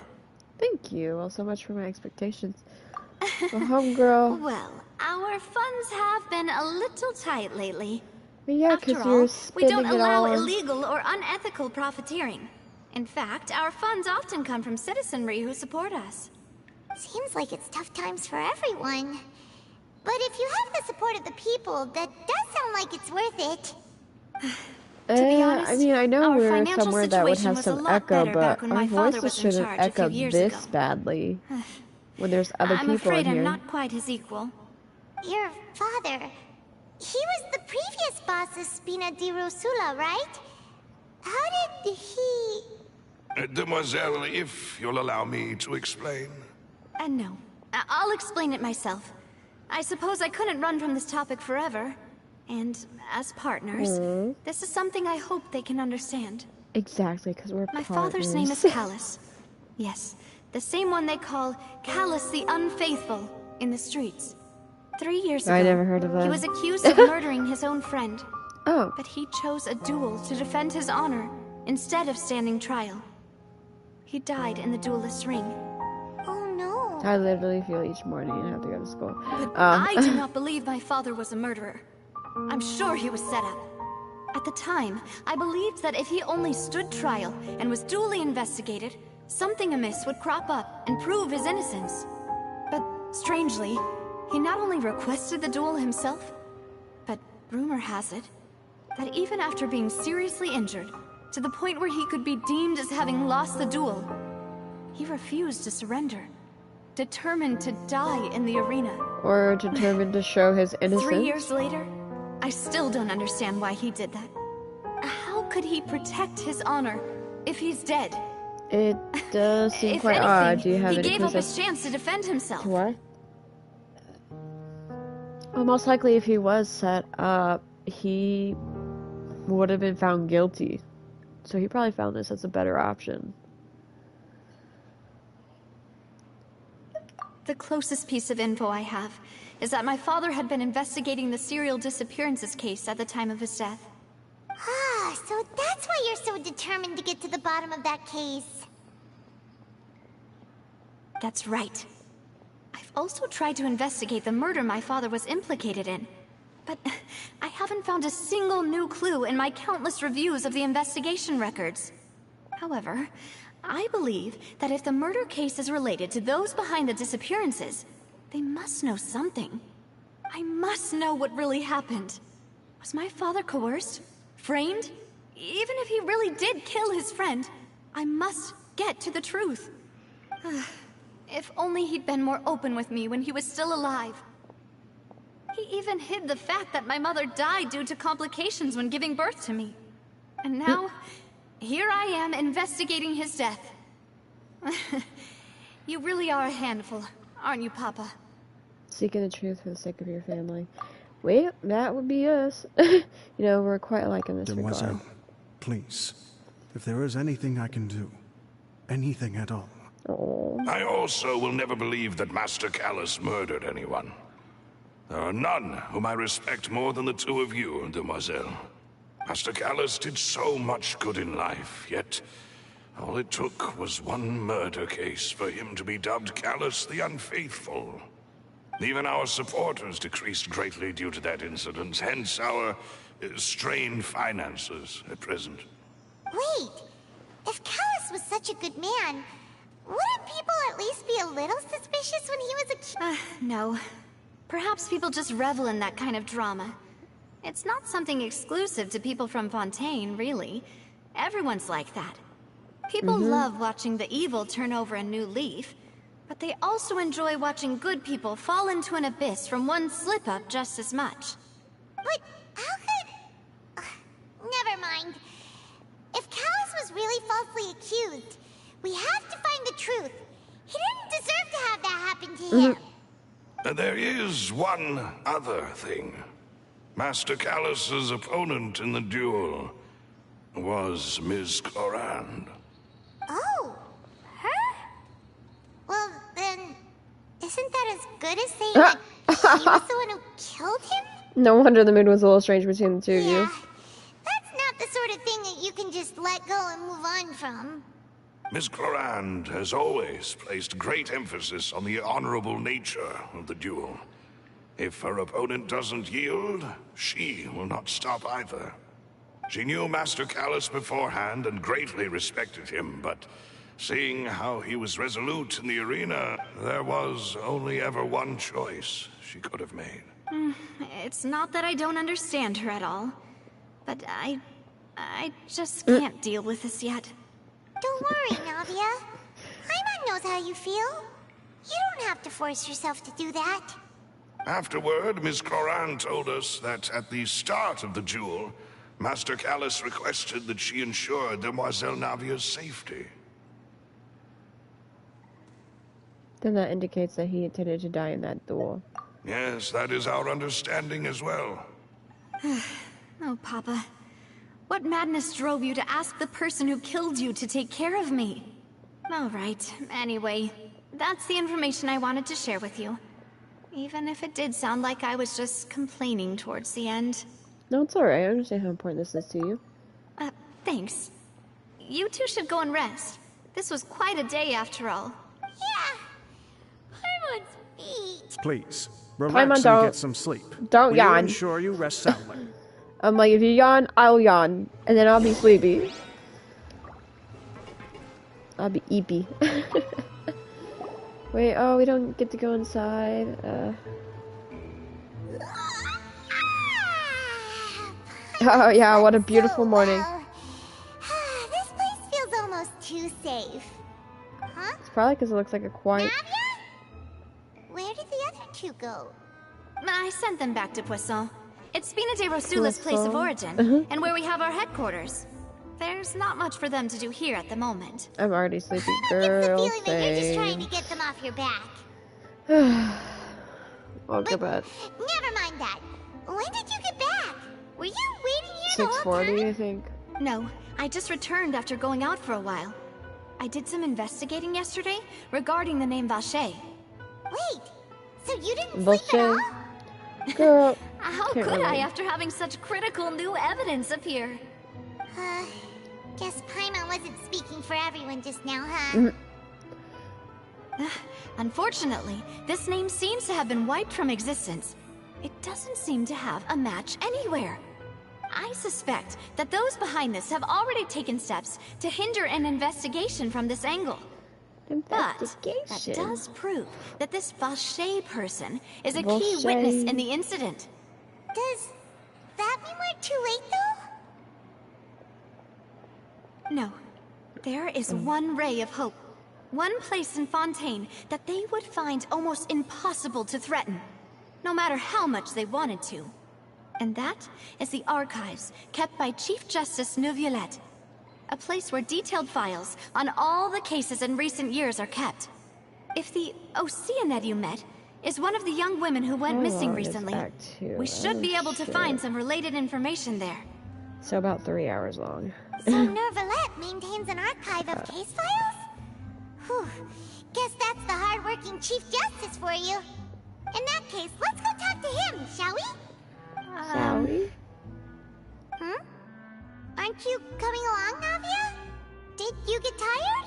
Thank you. Well, so much for my expectations. Well, homegirl. Well, our funds have been a little tight lately. Yeah, After because all, you're we spending don't it allow all on... illegal or unethical profiteering. In fact, our funds often come from citizenry who support us. Seems like it's tough times for everyone. But if you have the support of the people, that does sound like it's worth it. To be honest, I mean, I know our we're financial somewhere that would situation have was a some lot echo, better back but when our my father voices was in shouldn't charge a few echo years this ago. badly when there's other I'm people afraid in I'm here. not quite his equal. Your father, he was the previous boss of Spina di Rosula, right? How did he... Demoiselle, if you'll allow me to explain. No, I'll explain it myself. I suppose I couldn't run from this topic forever. And as partners, this is something I hope they can understand. Exactly, because we're My partners. father's name is Callus. Yes, the same one they call Callus the Unfaithful in the streets. 3 years ago, I never heard of that. he was accused of murdering his own friend. Oh. But he chose a duel to defend his honor instead of standing trial. He died in the duelist's ring. Oh no. I literally feel each morning I have to go to school. But I do not believe my father was a murderer. I'm sure he was set up. At the time, I believed that if he only stood trial and was duly investigated, something amiss would crop up and prove his innocence. But strangely, he not only requested the duel himself, but rumor has it that even after being seriously injured, to the point where he could be deemed as having lost the duel, he refused to surrender, determined to die in the arena. Or determined to show his innocence. 3 years later, I still don't understand why he did that. How could he protect his honor if he's dead? It does seem If quite anything, odd. Do you have he any gave clues up his as chance to defend himself. to why? Well, most likely if he was set up, he would have been found guilty. So he probably found this as a better option. The closest piece of info I have is that my father had been investigating the serial disappearances case at the time of his death. Ah, so that's why you're so determined to get to the bottom of that case. That's right. I've also tried to investigate the murder my father was implicated in. But I haven't found a single new clue in my countless reviews of the investigation records. However, I believe that if the murder case is related to those behind the disappearances, they must know something. I must know what really happened. Was my father coerced? Framed? Even if he really did kill his friend, I must get to the truth. If only he'd been more open with me when he was still alive. He even hid the fact that my mother died due to complications when giving birth to me. And now, here I am investigating his death. You really are a handful, aren't you, Papa? Seeking the truth for the sake of your family. Well, that would be us. You know, we're quite alike in this Demoiselle, regard. please, if there is anything I can do, anything at all. Oh. I also will never believe that Master Callus murdered anyone. There are none whom I respect more than the two of you, Demoiselle. Master Callus did so much good in life, yet all it took was one murder case for him to be dubbed Callus the Unfaithful. Even our supporters decreased greatly due to that incident, hence our strained finances at present. Wait, if Callus was such a good man, wouldn't people at least be a little suspicious when he was a kid? No. Perhaps people just revel in that kind of drama. It's not something exclusive to people from Fontaine, really. Everyone's like that. People love watching the evil turn over a new leaf, but they also enjoy watching good people fall into an abyss from one slip-up just as much. But how could... never mind. If Callus was really falsely accused, we have to find the truth. He didn't deserve to have that happen to him. There is one other thing. Master Callus's opponent in the duel was Ms. Clorand. Oh, her? Well, then, isn't that as good as saying that she was the one who killed him? No wonder the mood was a little strange between the two of you. Yeah, that's not the sort of thing that you can just let go and move on from. Ms. Clorand has always placed great emphasis on the honorable nature of the duel. If her opponent doesn't yield, she will not stop either. She knew Master Callus beforehand and greatly respected him, but seeing how he was resolute in the arena, there was only ever one choice she could have made. It's not that I don't understand her at all, but I just can't deal with this yet. Don't worry, Navia. Paimon knows how you feel. You don't have to force yourself to do that. Afterward, Ms. Clorand told us that at the start of the duel, Master Callus requested that she ensure Demoiselle Navia's safety. Then that indicates that he intended to die in that duel. Yes, that is our understanding as well. Oh, Papa. What madness drove you to ask the person who killed you to take care of me? All right, anyway, that's the information I wanted to share with you. Even if it did sound like I was just complaining towards the end. No, it's alright. I understand how important this is to you. Thanks. You two should go and rest. This was quite a day after all. Yeah. Paimon's feet. Please, Paimon, relax don't- and get some sleep. don't Will you yawn. ensure you rest soundly? I'm like, if you yawn, I'll yawn. And then I'll be sleepy. I'll be eepy. Wait, oh, we don't get to go inside. Oh yeah, what a beautiful morning. This place feels almost too safe. Huh? It's probably because it looks like a quiet... Navia? Where did the other two go? I sent them back to Poisson. It's Spina de Rosula's place of origin, and where we have our headquarters. There's not much for them to do here at the moment. I'm already sleepy, It's the girl. feeling that you're just trying to get them off your back. I'll go bed. Never mind that. When did you get back? Were you waiting here the whole 6:40, time? I think. No, I just returned after going out for a while. I did some investigating yesterday regarding the name Vache. Wait, So you didn't sleep at all? Girl, How can't could I relate. after having such critical new evidence appear? Guess Paimon wasn't speaking for everyone just now, huh? Mm. Unfortunately, this name seems to have been wiped from existence. It doesn't seem to have a match anywhere. I suspect that those behind this have already taken steps to hinder an investigation from this angle. But that does prove that this Vache person is a key Vache. witness in the incident. Does that mean we're too late, though? No. There is one ray of hope. One place in Fontaine that they would find almost impossible to threaten, no matter how much they wanted to. And that is the archives kept by Chief Justice Neuvillette. A place where detailed files on all the cases in recent years are kept. If the Oceanid you met is one of the young women who went missing recently, we should be able to find some related information there. So about 3 hours long. So Neuvillette maintains an archive of case files? Whew. Guess that's the hard-working Chief Justice for you. In that case, let's go talk to him, shall we? Shall we? Aren't you coming along, Navia? Did you get tired?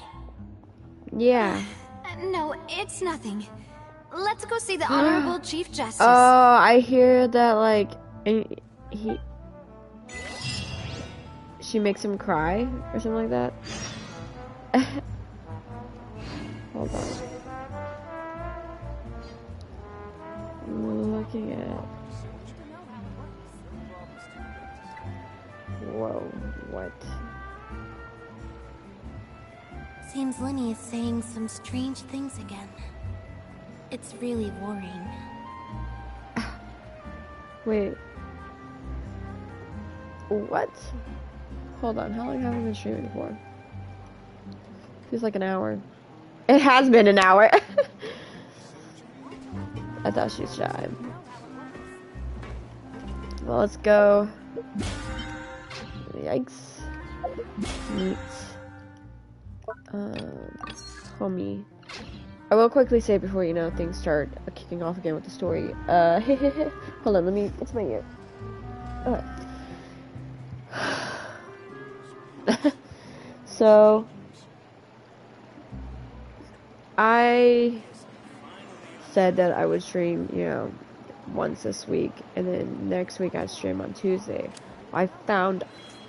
Yeah. No, it's nothing. Let's go see the Honorable Chief Justice. Oh, I hear that, like, she makes him cry or something like that. Hold on. I'm looking at. Whoa, what? Seems Lenny is saying some strange things again. It's really worrying. Wait. What? Hold on, how long have I been streaming for? Feels like an hour. It has been an hour. I thought she's shy. Well, let's go. Yikes. Meet. Homie. I will quickly say before, you know, things start kicking off again with the story. Hold on, it's my ear. Okay. So, I said that I would stream, you know, once this week, and then next week I'd stream on Tuesday. I found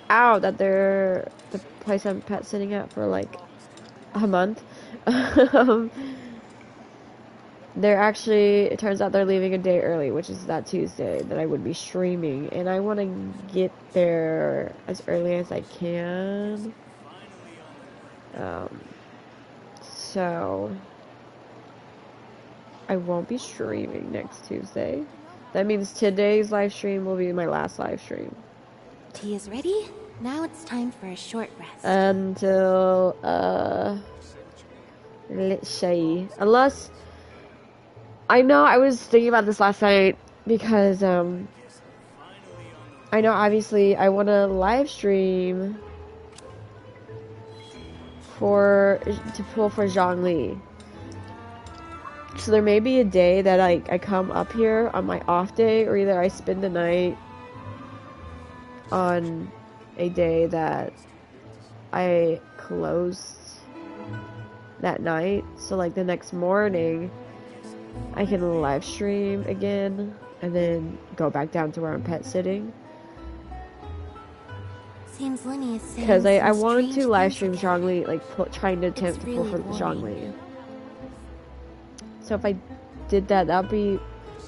out that the place I'm pet sitting at for like a month, they're actually, it turns out they're leaving a day early, which is that Tuesday that I would be streaming, and I want to get there as early as I can. So I won't be streaming next Tuesday. That means today's live stream will be my last live stream. Tea is ready. Now it's time for a short rest. Until, let's see. Unless, I know I was thinking about this last night because, I know obviously I want to live stream to pull for Zhongli. So there may be a day that I come up here on my off day, or either I spend the night on a day that I closed that night. So like the next morning I can live stream again and then go back down to where I'm pet sitting. Seems Lenny is saying Because I some want strange to live things stream again. Zhongli, like trying to attempt to pull really for worrying. Zhongli. So if I did that, that'd be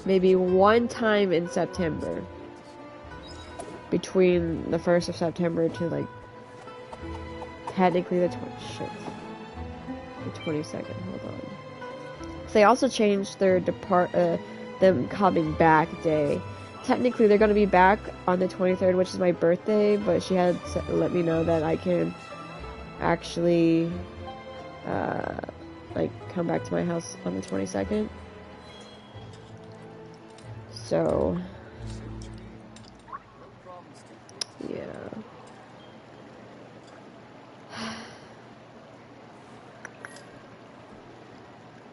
maybe one time in September. Between the 1st of September to like technically the 22nd. Hold on. So they also changed their them coming back day. Technically, they're gonna be back on the 23rd, which is my birthday. But she had let me know that I can actually like come back to my house on the 22nd. So yeah.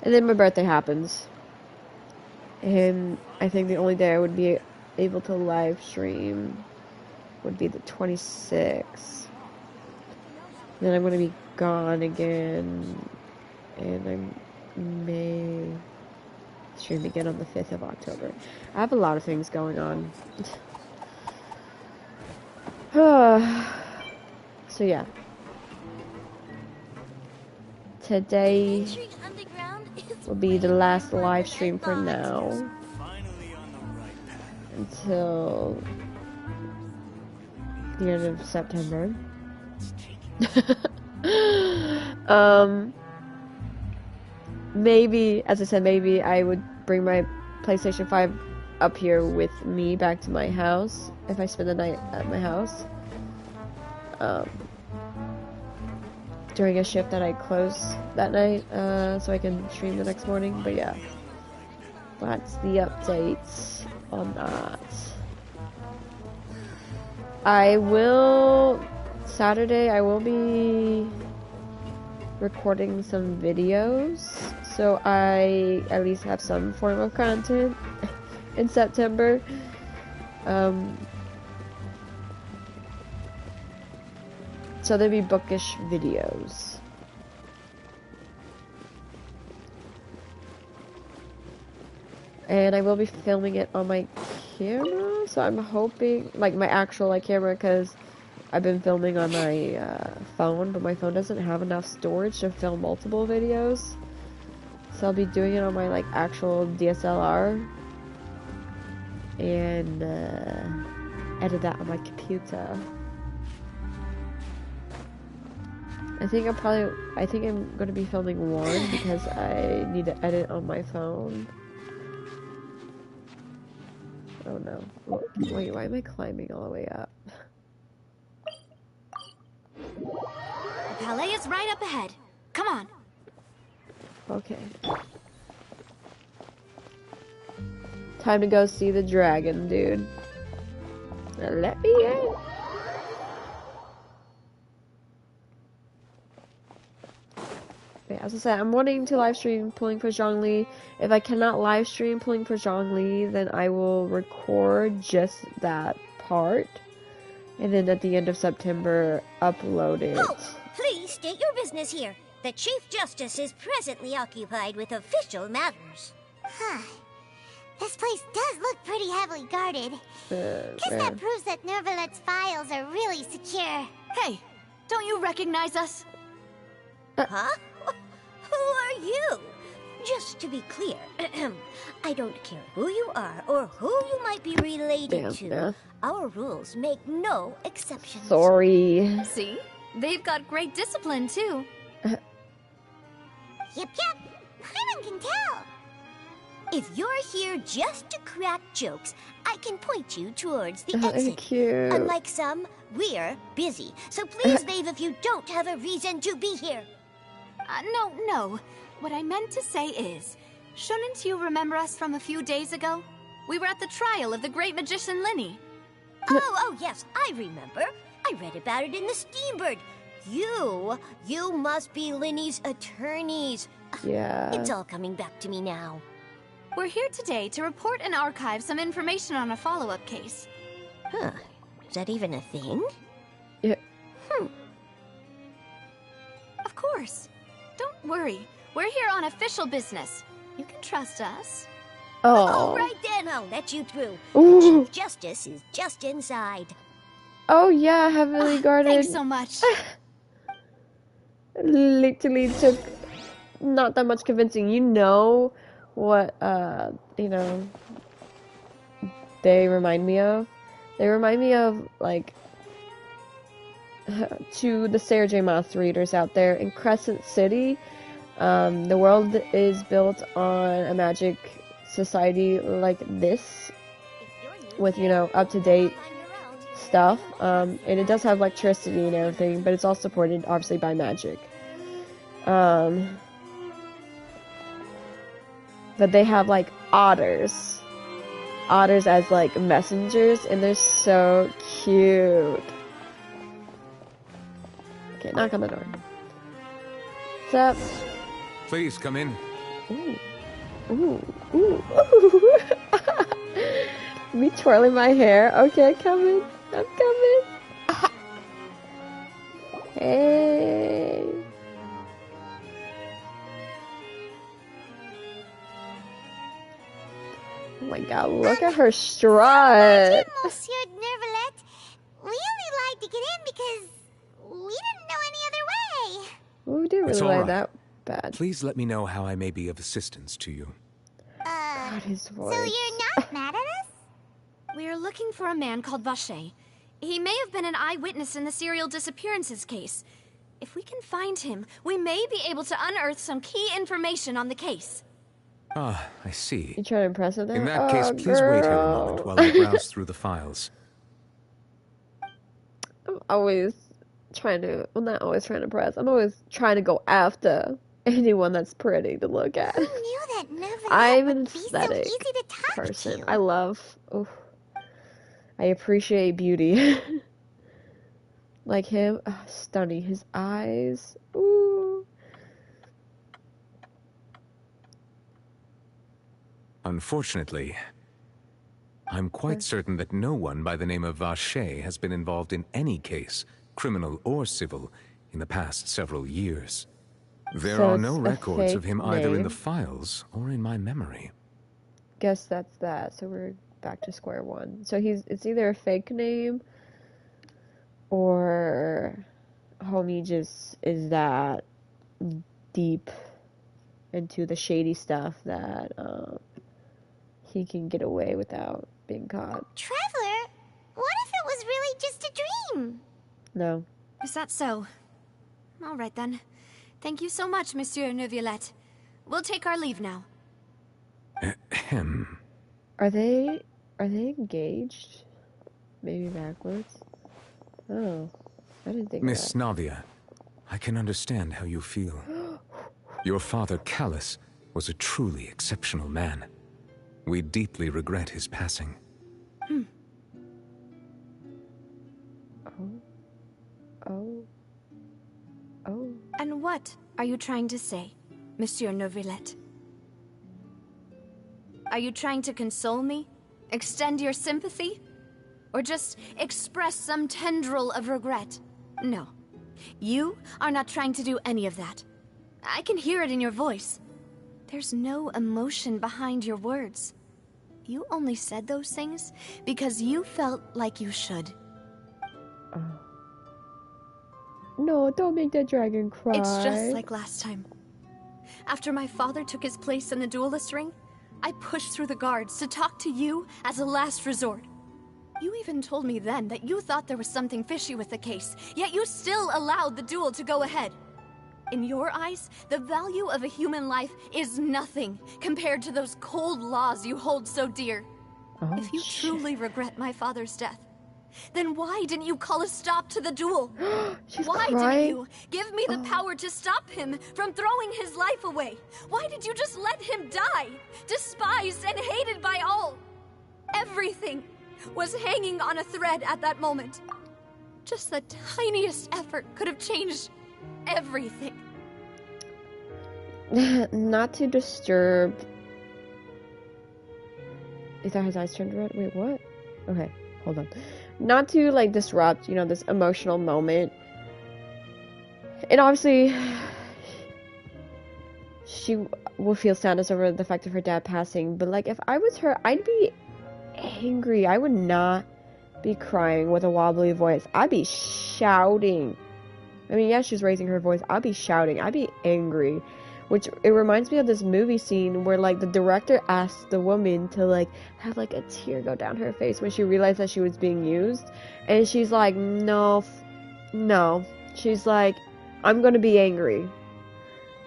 And then my birthday happens. And I think the only day I would be able to live stream would be the 26th. Then I'm going to be gone again, and I may stream again on the 5th of October. I have a lot of things going on. So yeah. Today will be the last live stream for now. Until the end of September. Maybe, as I said, maybe I would bring my PlayStation 5 up here with me back to my house if I spend the night at my house. During a shift that I close that night, so I can stream the next morning. But yeah, that's the updates on that. Saturday I will be recording some videos, so I at least have some form of content in September. So there'll be bookish videos. And I will be filming it on my camera, so I'm hoping, like my actual camera, because I've been filming on my phone, but my phone doesn't have enough storage to film multiple videos. So I'll be doing it on my actual DSLR and edit that on my computer. I think I'm gonna be filming one because I need to edit on my phone. Oh no. Wait, why am I climbing all the way up? The palais is right up ahead. Come on. Okay. Time to go see the dragon, dude. Now let me in. As I said, I'm wanting to live stream pulling for Zhongli. If I cannot live stream pulling for Zhongli, then I will record just that part, and then at the end of September, upload it. Oh, please state your business here. The Chief Justice is presently occupied with official matters. This place does look pretty heavily guarded. Guess that proves that Nervalet's files are really secure. Hey, don't you recognize us? Huh? Who are you? Just to be clear, I don't care who you are or who you might be related to. Beth. Our rules make no exceptions. Sorry. See? They've got great discipline, too. Yep. Paimon can tell. If you're here just to crack jokes, I can point you towards the exit. Cute. Unlike some, we're busy. So please leave if you don't have a reason to be here. No. What I meant to say is, shouldn't you remember us from a few days ago? We were at the trial of the great magician Linny. Oh, yes, I remember. I read about it in the Steambird. You must be Linny's attorneys. Yeah. It's all coming back to me now. We're here today to report and archive some information on a follow-up case. Huh. Is that even a thing? Yeah. Of course. Don't worry. We're here on official business. You can trust us. Oh, right then, I'll let you through. Ooh. The Chief Justice is just inside. Oh yeah, heavily guarded. Thanks so much. Literally took not that much convincing. You know what, they remind me of? They remind me of, to the Sarah J. Maas readers out there, in Crescent City, the world is built on a magic society like this, with, up-to-date stuff, and it does have electricity and everything, but it's all supported, obviously, by magic. But they have, otters. Otters as, messengers, and they're so cute. Okay, knock on the door. What's up? Please, come in. Ooh. Ooh. Me twirling my hair. Okay, coming. I'm coming. Hey. Oh my god, look at her strut. Monsieur Nervalet. We only lied to get in because we didn't know any other way. Well, we didn't It's really all like right. that bad. Please let me know how I may be of assistance to you. God, his voice. So you're not mad at us? We're looking for a man called Vacher. He may have been an eyewitness in the serial disappearances case. If we can find him, we may be able to unearth some key information on the case. Ah, I see. You trying to impress him there? In that case, please wait here a moment while I browse through the files. I'm always trying to, well, not always trying to impress. I'm always trying to go after anyone that's pretty to look at. Who knew that Nervalet I'm an would be so aesthetic easy to talk person. to? I love, I appreciate beauty. Like him, stunning. His eyes, ooh. Unfortunately, I'm quite certain that no one by the name of Vacher has been involved in any case, criminal or civil, in the past several years. There So are it's no a records of fake him either in name. the files or in my memory. Guess that's that. So we're back to square one. So it's either a fake name or homie just is that deep into the shady stuff that he can get away without being caught. Traveler, what if it was really just a dream? No. Is that so? All right then. Thank you so much, Monsieur Neuvillette. We'll take our leave now. Ahem. Are they engaged? Maybe backwards? Oh. I didn't think Miss that. Navia, I can understand how you feel. Your father, Callus, was a truly exceptional man. We deeply regret his passing. Oh. And what are you trying to say, Monsieur Neuvillette? Are you trying to console me? Extend your sympathy? Or just express some tendril of regret? No. You are not trying to do any of that. I can hear it in your voice. There's no emotion behind your words. You only said those things because you felt like you should. No, don't make that dragon cry. It's just like last time. After my father took his place in the duelist ring, I pushed through the guards to talk to you as a last resort. You even told me then that you thought there was something fishy with the case, yet you still allowed the duel to go ahead. In your eyes, the value of a human life is nothing compared to those cold laws you hold so dear. Oh, If you shit. truly regret my father's death, then why didn't you call a stop to the duel? She's Why crying. didn't you give me the power to stop him from throwing his life away? Why did you just let him die, despised and hated by all? Everything was hanging on a thread at that moment. Just the tiniest effort could have changed everything. Not to disturb. Is that his eyes turned red? Wait, what? Okay, hold on. Not to like disrupt, this emotional moment. And obviously, she will feel sadness over the fact of her dad passing. But like, if I was her, I'd be angry. I would not be crying with a wobbly voice. I'd be shouting. I mean, yeah, she's raising her voice. I'd be shouting. I'd be angry. Which, it reminds me of this movie scene where, like, the director asked the woman to, like, have, like, a tear go down her face when she realized that she was being used. And she's like, no. She's like, I'm gonna be angry.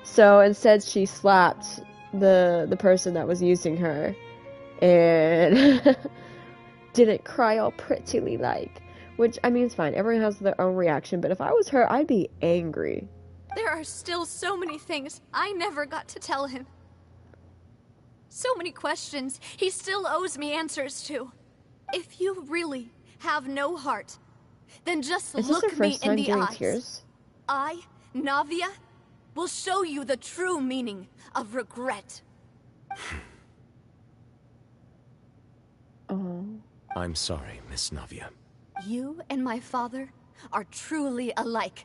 So, instead, she slapped the person that was using her. And didn't cry all prettily like. Which, I mean, it's fine. Everyone has their own reaction. But if I was her, I'd be angry. There are still so many things I never got to tell him. So many questions he still owes me answers to. If you really have no heart, then just Is this her look me first in time the doing eyes. tears? I, Navia, will show you the true meaning of regret. Oh. I'm sorry, Miss Navia. You and my father are truly alike.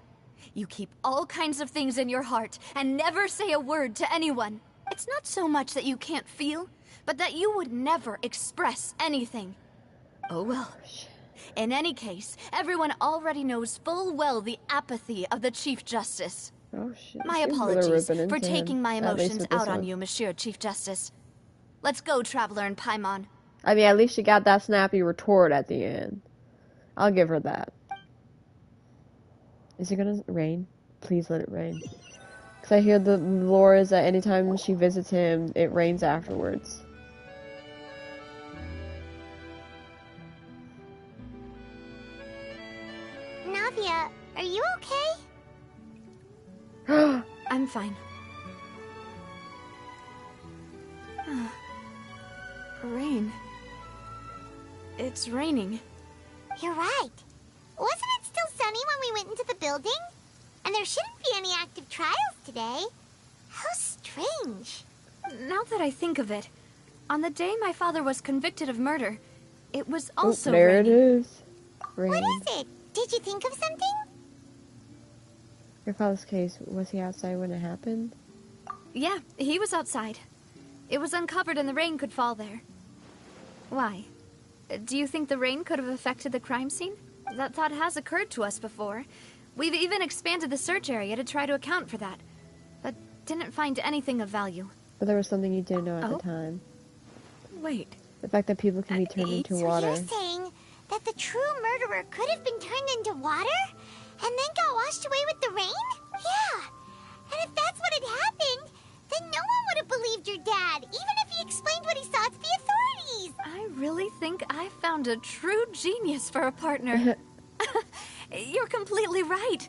You keep all kinds of things in your heart and never say a word to anyone. It's not so much that you can't feel, but that you would never express anything. Oh well. In any case, everyone already knows full well the apathy of the Chief Justice. Oh shit. My She's really apologies ripping for into taking him, my at least emotions with this out on one. you, Monsieur Chief Justice. Let's go, Traveler and Paimon. I mean, at least she got that snappy retort at the end. I'll give her that. Is it gonna rain? Please let it rain. Because I hear the lore is that anytime she visits him, it rains afterwards. Navia, are you okay? I'm fine. Rain. It's raining. You're right. Wasn't it still sunny when we went into the building? And there shouldn't be any active trials today. How strange. Now that I think of it, on the day my father was convicted of murder, it was also there raining. it is. Rain. What is it? Did you think of something? Your father's case, was he outside when it happened? Yeah, he was outside. It was uncovered and the rain could fall there. Why? Do you think the rain could have affected the crime scene? That thought has occurred to us before. We've even expanded the search area to try to account for that, but didn't find anything of value. But there was something you didn't know at the time. Wait. The fact that people can be turned into So water. you're saying that the true murderer could have been turned into water? And then got washed away with the rain? Yeah. And if that's what had happened, then no one would have believed your dad, even if he explained what he saw to the authorities. I really think I found a true genius for a partner. You're completely right.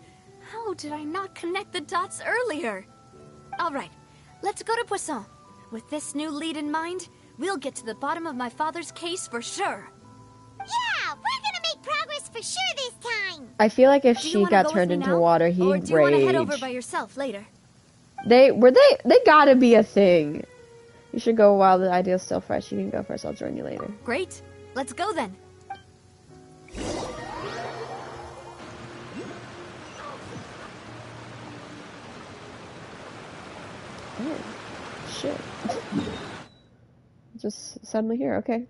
How did I not connect the dots earlier? All right, let's go to Poisson. With this new lead in mind, we'll get to the bottom of my father's case for sure. Yeah, we're gonna make progress for sure this time. I feel like if Do you she wanna got go with turned me into now? water, he'd Or do you want to head over rage. by yourself later? They gotta be a thing. You should go while the idea's still fresh. You can go first, I'll join you later. Great, let's go then. Oh, shit. Just suddenly here, okay.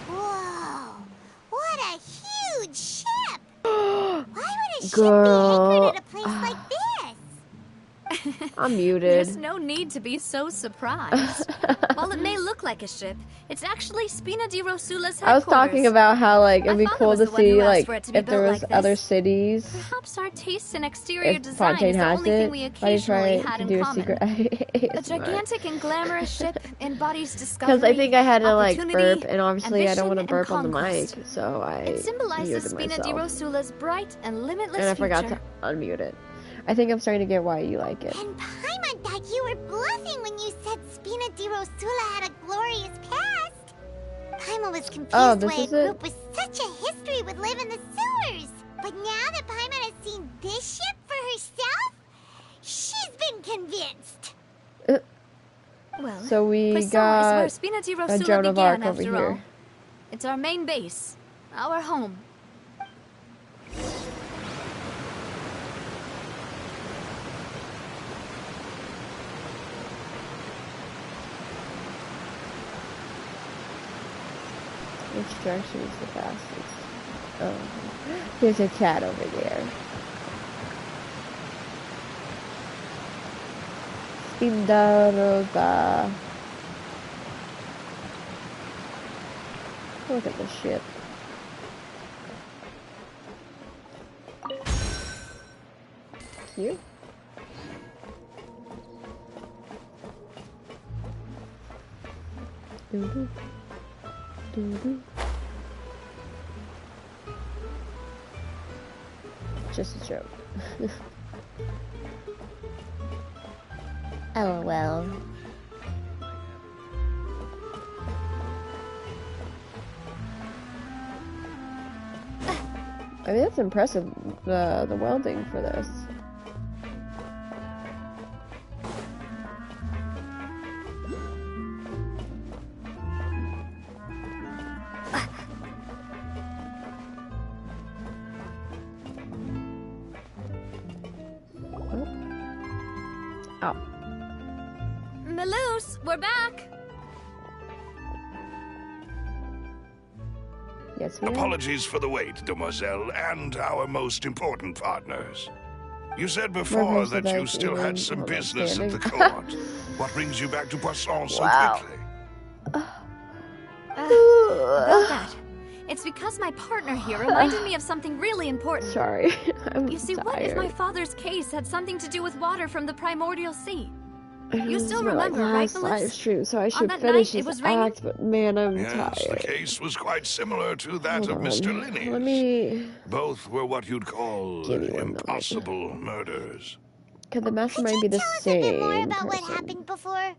Whoa, what a huge ship! Why would a ship Girl. be anchored at a place like this? I'm muted. There's no need to be so surprised. While it may look like a ship, it's actually Spina di Rosula's headquarters. I was talking about how, like, it'd My be father cool was to the one who see, asked like, for it to be if there built was like this. other cities. Perhaps our tastes in exterior If design Fontaine is the has only thing it, we why do you occasionally try had to in do a common. secret A ASMR? gigantic and glamorous ship embodies discovery, Because I think I had to, like, opportunity, burp, and obviously I don't want to ambition, and burp on the mic, conquest. so I It symbolizes muted Spina di myself. Rosula's bright and limitless And I future. forgot to unmute it. I think I'm starting to get why you like it. And Paimon thought you were bluffing when you said Spina di Rosula had a glorious past. Paimon was confused Oh, this why a is it? group with such a history would live in the sewers. But now that Paimon has seen this ship for herself, convinced. Well, So we Poisson got is where Spina di a Rosula Joan of began, Arc over after all. here. It's our main base, our home. Which direction is the fastest? Oh, there's a cat over there. Spindarosa. Look at the ship. Cute. Doo-doo. Doo-doo. Just a joke. LOL. I mean, that's impressive, the welding for this. Oh. Melus, we're back! Yes, we are. Apologies for the wait, demoiselle, and our most important partners. You said before Reference to that you those still had evenings some while business at the outstanding. court. What brings you back to Poisson so Wow. quickly? About that. It's because my partner here reminded me of something really important. Sorry, I'm You see, tired. what if my father's case had something to do with water from the primordial sea? You This still is my, like, remember, right, last live Melus? stream, so I On should that finish night, it this was raining? act, but man, I'm Yes, the tired. case was quite similar to that Hold of on. Mr. Linney's. Let me... Both were what you'd call Give me 1 moment. impossible murders. Could the Could mastermind you be the tell us a bit more same about what person? happened before?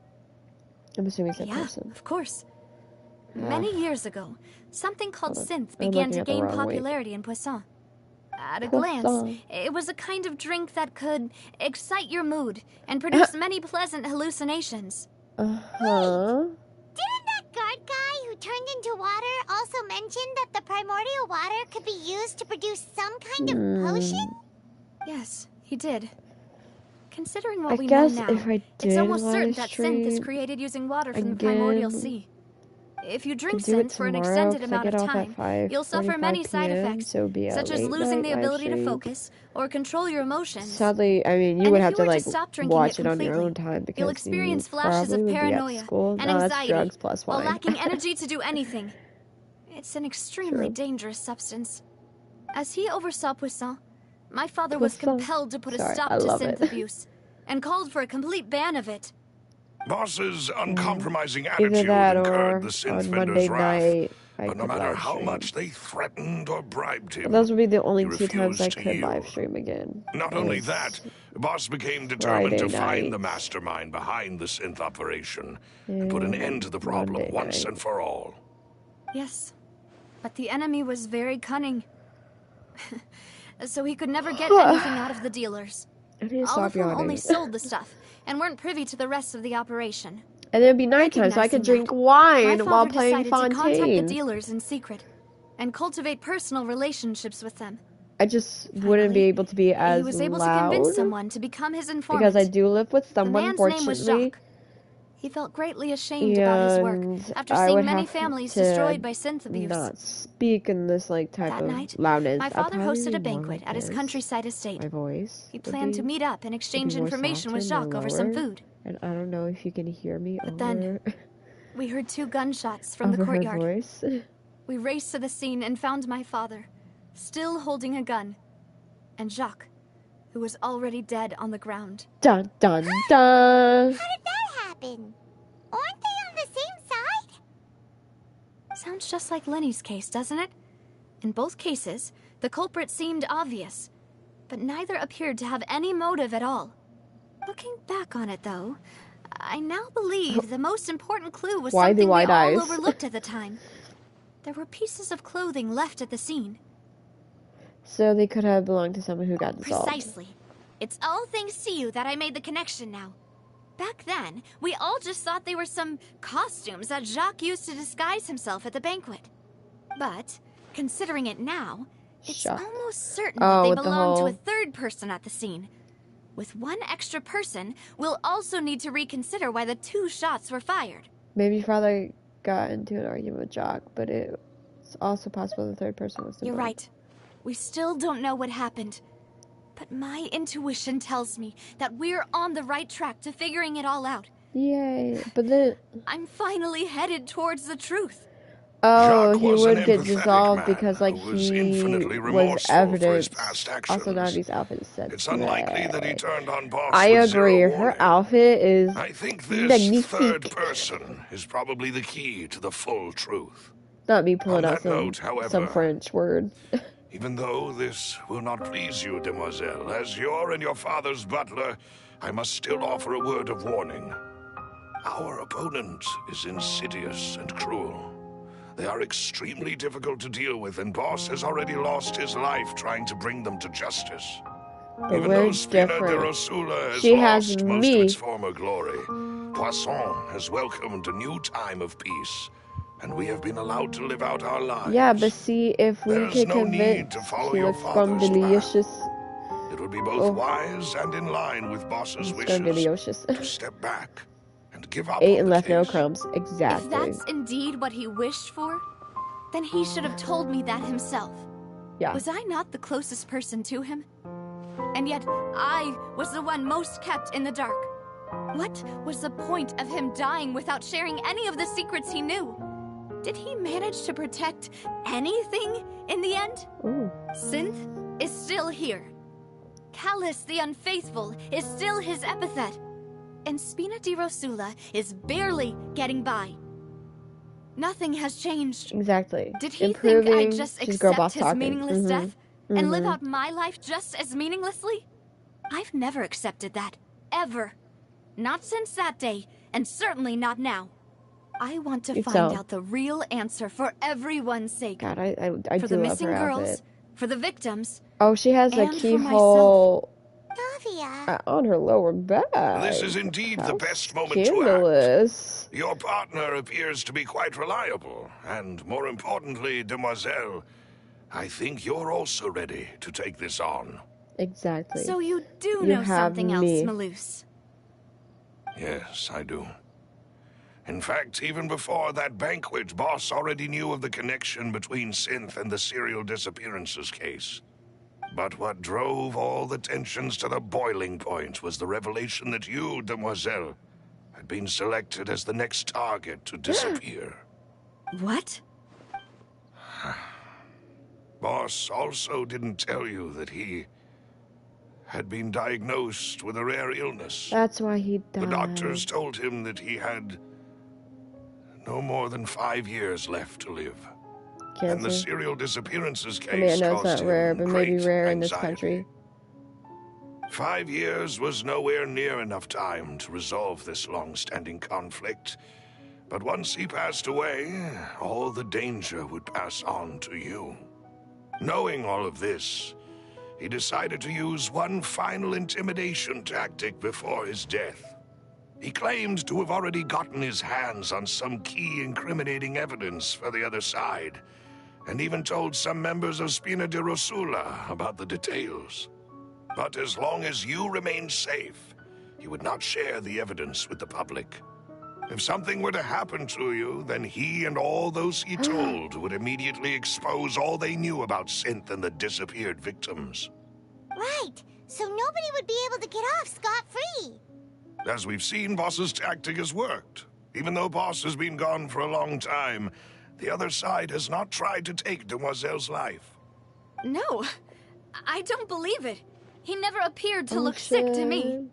I'm assuming it's that Yeah, person. of course. Ah. Many years ago, something called Hold on. synth I'm began looking to at the gain wrong week. popularity in Poisson. At a Poisson. glance, it was a kind of drink that could excite your mood and produce many pleasant hallucinations. Uh-huh. Didn't that guard guy who turned into water also mention that the primordial water could be used to produce some kind of potion? Yes, he did. Considering I what we know guess now, if I it's did almost certain live that synth is stream created using water from the primordial again, sea. If you I drink do it synth for an tomorrow, extended 'cause amount I of get off time, at you'll suffer 5:45 many side p.m., effects, so it'll be a such as late losing night the live ability to stream. focus or control your emotions. Sadly, I mean, you And would if have you to, were to like, stop drinking watch it it on your completely, own time you'll because you experience flashes probably of would be at paranoia school. and No, that's anxiety drugs plus while wine. lacking energy to do anything. It's an extremely True. dangerous substance. As he oversaw Poisson, my father was Poisson. compelled to put a Sorry, stop I to love synth it. abuse and called for a complete ban of it. Boss's uncompromising Either attitude that incurred or the synth on Monday vendor's wrath. night, I But no could matter live how stream. much they threatened or bribed him, But those would be the only he 2 times I refused to could live yield. stream again. Not only was that, Boss became determined Friday to find the night mastermind behind the synth operation and put an end to the problem Monday once night. and for all. Yes, but the enemy was very cunning. So he could never get anything out of the dealers. I need to All stop of whom yawning. only sold the stuff and weren't privy to the rest of the operation. And it'd be nighttime, so I could Recognizing drink that, wine my while father playing decided to contact the Fontaine. dealers in secret and cultivate personal relationships with them. I just wouldn't be able to be He as was able to loud convince someone to become his informant. because I do live with The someone, man's name was fortunately, Jacques. He felt greatly ashamed about his work and after I seeing would many have families to destroyed by synth abuse. not speak in this like type That of night, loudness. my I'd father probably hosted be a more banquet like at his this. countryside estate. My voice He would planned to be- meet up and would be exchange more information with softer, Jacques more over some lower. food. And I don't know if you can hear me But over, then, we heard 2 gunshots from the over her courtyard. voice. We raced to the scene and found my father, still holding a gun, and Jacques, who was already dead on the ground. Dun dun dun. How did that happen? Aren't they on the same side? Sounds just like Lenny's case, doesn't it? In both cases, the culprit seemed obvious, but neither appeared to have any motive at all. Looking back on it, though, I now believe the most important clue was Why the something we wide all eyes? overlooked at the time. There were pieces of clothing left at the scene. So they could have belonged to someone who got dissolved. Precisely. It's all thanks to you that I made the connection now. Back then, we all just thought they were some costumes that Jacques used to disguise himself at the banquet. But, considering it now, it's almost certain that they belong to a third person at the scene. With one extra person, we'll also need to reconsider why the 2 shots were fired. Maybe father got into an argument with Jacques, but it's also possible the third person was the You're right. We still don't know what happened. But my intuition tells me that we're on the right track to figuring it all out. Yay. But then... I'm finally headed towards the truth. Oh, he would get dissolved because, like, he was evidence. Also, none of these outfits said. It's unlikely that he turned on Boss. I agree. Her outfit is I think this magnifique. third person is probably the key to the full truth. Not me pulling out some French words. Even though this will not please you, demoiselle, as your and your father's butler, I must still offer a word of warning. Our opponent is insidious and cruel. They are extremely difficult to deal with, and Boss has already lost his life trying to bring them to justice. But Even though Spina de Rosula has lost most of its former glory, Poisson has welcomed a new time of peace, and we have been allowed to live out our lives. Yeah, but see, if we could convince he looks from delicious. It would be both wise and in line with Boss's wishes to step back and give up. Ate and left no crumbs. Exactly. If that's indeed what he wished for, then he should have told me that himself. Yeah. Was I not the closest person to him? And yet, I was the one most kept in the dark. What was the point of him dying without sharing any of the secrets he knew? Did he manage to protect anything in the end? Ooh. Synth is still here. Callus the Unfaithful is still his epithet. And Spina di Rosula is barely getting by. Nothing has changed. Exactly. Did he think I'd just accept his meaningless death and live out my life just as meaninglessly? I've never accepted that. Ever. Not since that day, and certainly not now. I want to find out the real answer for everyone's sake. God, I for do the love missing her girls, outfit. for the victims. Oh, she has a keyhole on her lower back. This is indeed the best moment scandalous. to act. Your partner appears to be quite reliable, and more importantly, demoiselle, I think you're also ready to take this on. Exactly. So you do know something else, Malus? Yes, I do. In fact, even before that banquet, Boss already knew of the connection between Synth and the serial disappearances case. But what drove all the tensions to the boiling point was the revelation that you, demoiselle, had been selected as the next target to disappear. What? Boss also didn't tell you that he had been diagnosed with a rare illness. That's why he died. The doctors told him that he had no more than 5 years left to live. Cancer. And the serial disappearances case I mean, I know it's not rare, but maybe rare in this country. 5 years was nowhere near enough time to resolve this long-standing conflict. But once he passed away, all the danger would pass on to you. Knowing all of this, he decided to use one final intimidation tactic before his death. He claimed to have already gotten his hands on some key incriminating evidence for the other side, and even told some members of Spina di Rosula about the details. But as long as you remained safe, he would not share the evidence with the public. If something were to happen to you, then he and all those he told would immediately expose all they knew about Synth and the disappeared victims. Right, so nobody would be able to get off scot-free. As we've seen, Boss's tactic has worked. Even though Boss has been gone for a long time, the other side has not tried to take Demoiselle's life. No, I don't believe it. He never appeared to look sick to me.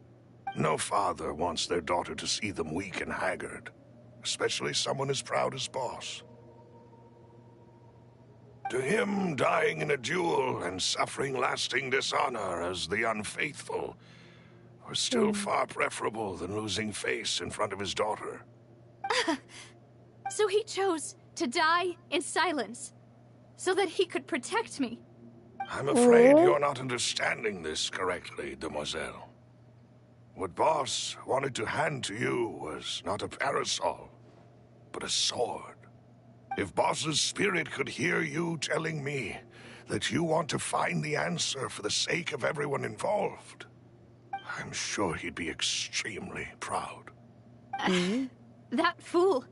No father wants their daughter to see them weak and haggard, especially someone as proud as Boss. To him, dying in a duel and suffering lasting dishonor as the unfaithful was still far preferable than losing face in front of his daughter. So he chose to die in silence, so that he could protect me. I'm afraid you're not understanding this correctly, demoiselle. What Boss wanted to hand to you was not a parasol, but a sword. If Boss's spirit could hear you telling me that you want to find the answer for the sake of everyone involved, I'm sure he'd be extremely proud. That fool.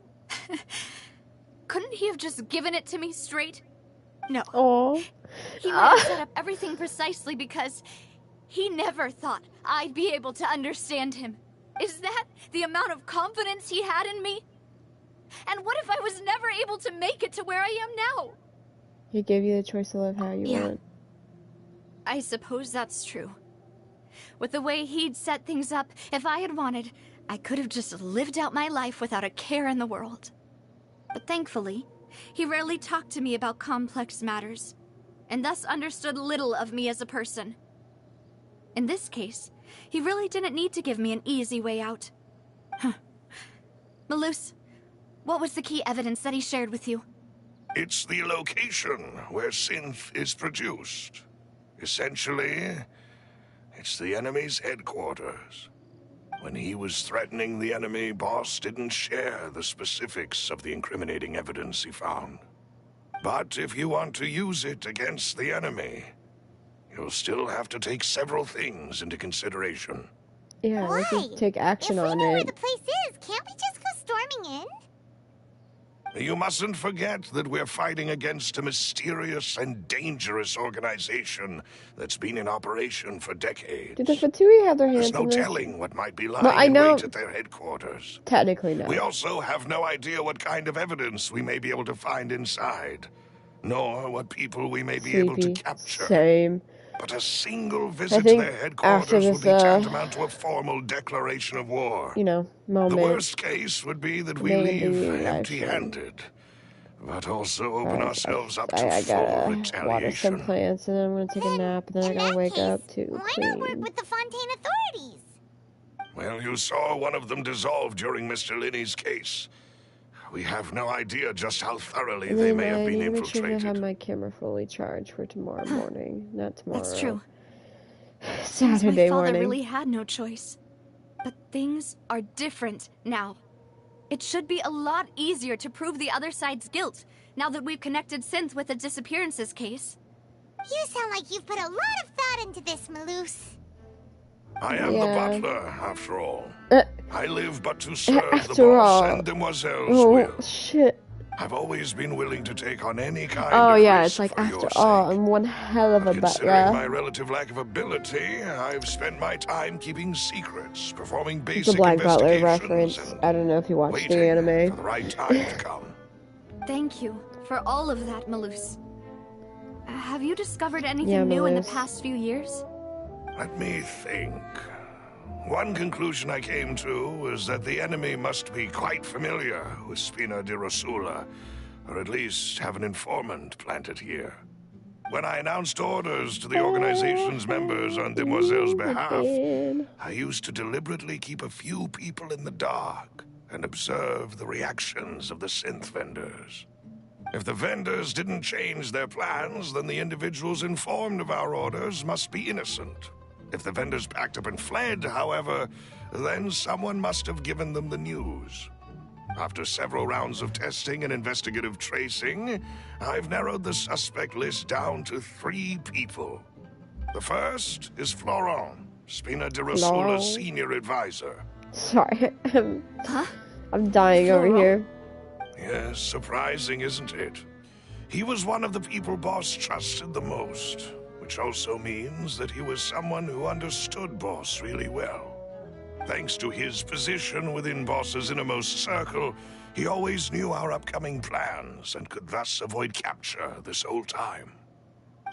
Couldn't he have just given it to me straight? No. Oh. He might have set up everything precisely because he never thought I'd be able to understand him. Is that the amount of confidence he had in me? And what if I was never able to make it to where I am now? He gave you the choice to live how you want. I suppose that's true. With the way he'd set things up, if I had wanted, I could have just lived out my life without a care in the world. But thankfully, he rarely talked to me about complex matters, and thus understood little of me as a person. In this case, he really didn't need to give me an easy way out. Malus, what was the key evidence that he shared with you? It's the location where synth is produced. Essentially, it's the enemy's headquarters. When he was threatening the enemy, Boss didn't share the specifics of the incriminating evidence he found. But if you want to use it against the enemy, you'll still have to take several things into consideration. Yeah, Why? we can take action on If we know where it. the place is, can't we just go storming in? You mustn't forget that we're fighting against a mysterious and dangerous organization that's been in operation for decades. Did the Fatui have their hands There's no in this? telling what might be lying in wait at their headquarters. Technically not. We also have no idea what kind of evidence we may be able to find inside, nor what people we may be able to capture. Same. But a single visit to their headquarters would be tantamount to a formal declaration of war. You know, moment. The worst case would be that we leave empty-handed, but also open ourselves up to I full gotta retaliation. water some plants, and then I'm gonna take a nap, and then I gotta wake up to Why not work clean. with the Fontaine authorities? Well, you saw one of them dissolve during Mr. Linney's case. We have no idea just how thoroughly And they then may have I been need to make sure infiltrated. to have my camera fully charged for tomorrow morning. Not tomorrow. That's true. Saturday my father morning. really had no choice. But things are different now. It should be a lot easier to prove the other side's guilt, now that we've connected Synth with the disappearances case. You sound like you've put a lot of thought into this, Malus. I am the butler, after all. I live but to serve the After boss all. and demoiselle's Oh, will. shit. I've always been willing to take on any kind Oh, of yeah, risk it's like, for after your all, sake. I'm one hell of a Considering my butler. relative lack of ability, I've spent my time keeping secrets, performing It's a basic Black Butler investigations, reference. and I don't know if you watched the waiting anime. for the right time to come. Thank you for all of that, Malus. Have you discovered anything Yeah, new in the Malus. past few years? Let me think. One conclusion I came to was that the enemy must be quite familiar with Spina di Rosula, or at least have an informant planted here. When I announced orders to the organization's members on Demoiselle's behalf, I used to deliberately keep a few people in the dark and observe the reactions of the synth vendors. If the vendors didn't change their plans, then the individuals informed of our orders must be innocent. If the vendors packed up and fled, however, then someone must have given them the news. After several rounds of testing and investigative tracing, I've narrowed the suspect list down to 3 people. The first is Florent, Spina di Rosula's senior advisor. Sorry. I'm dying over here. Yes, surprising, isn't it? He was one of the people Boss trusted the most, which also means that he was someone who understood Boss really well. Thanks to his position within Boss's innermost circle, he always knew our upcoming plans and could thus avoid capture this whole time.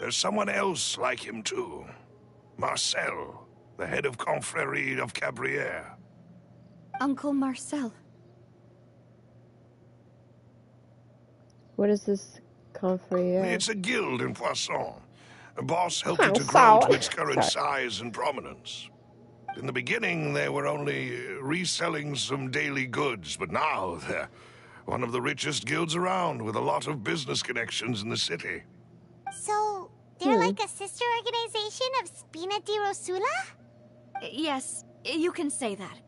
There's someone else like him too. Marcel, the head of Confrérie of Cabrières. Uncle Marcel. What is this confrérie? It's a guild in Poisson. Boss helped it to grow to its current size and prominence. In the beginning, they were only reselling some daily goods, but now they're one of the richest guilds around, with a lot of business connections in the city. So, They're like a sister organization of Spina di Rosula? Yes, you can say that.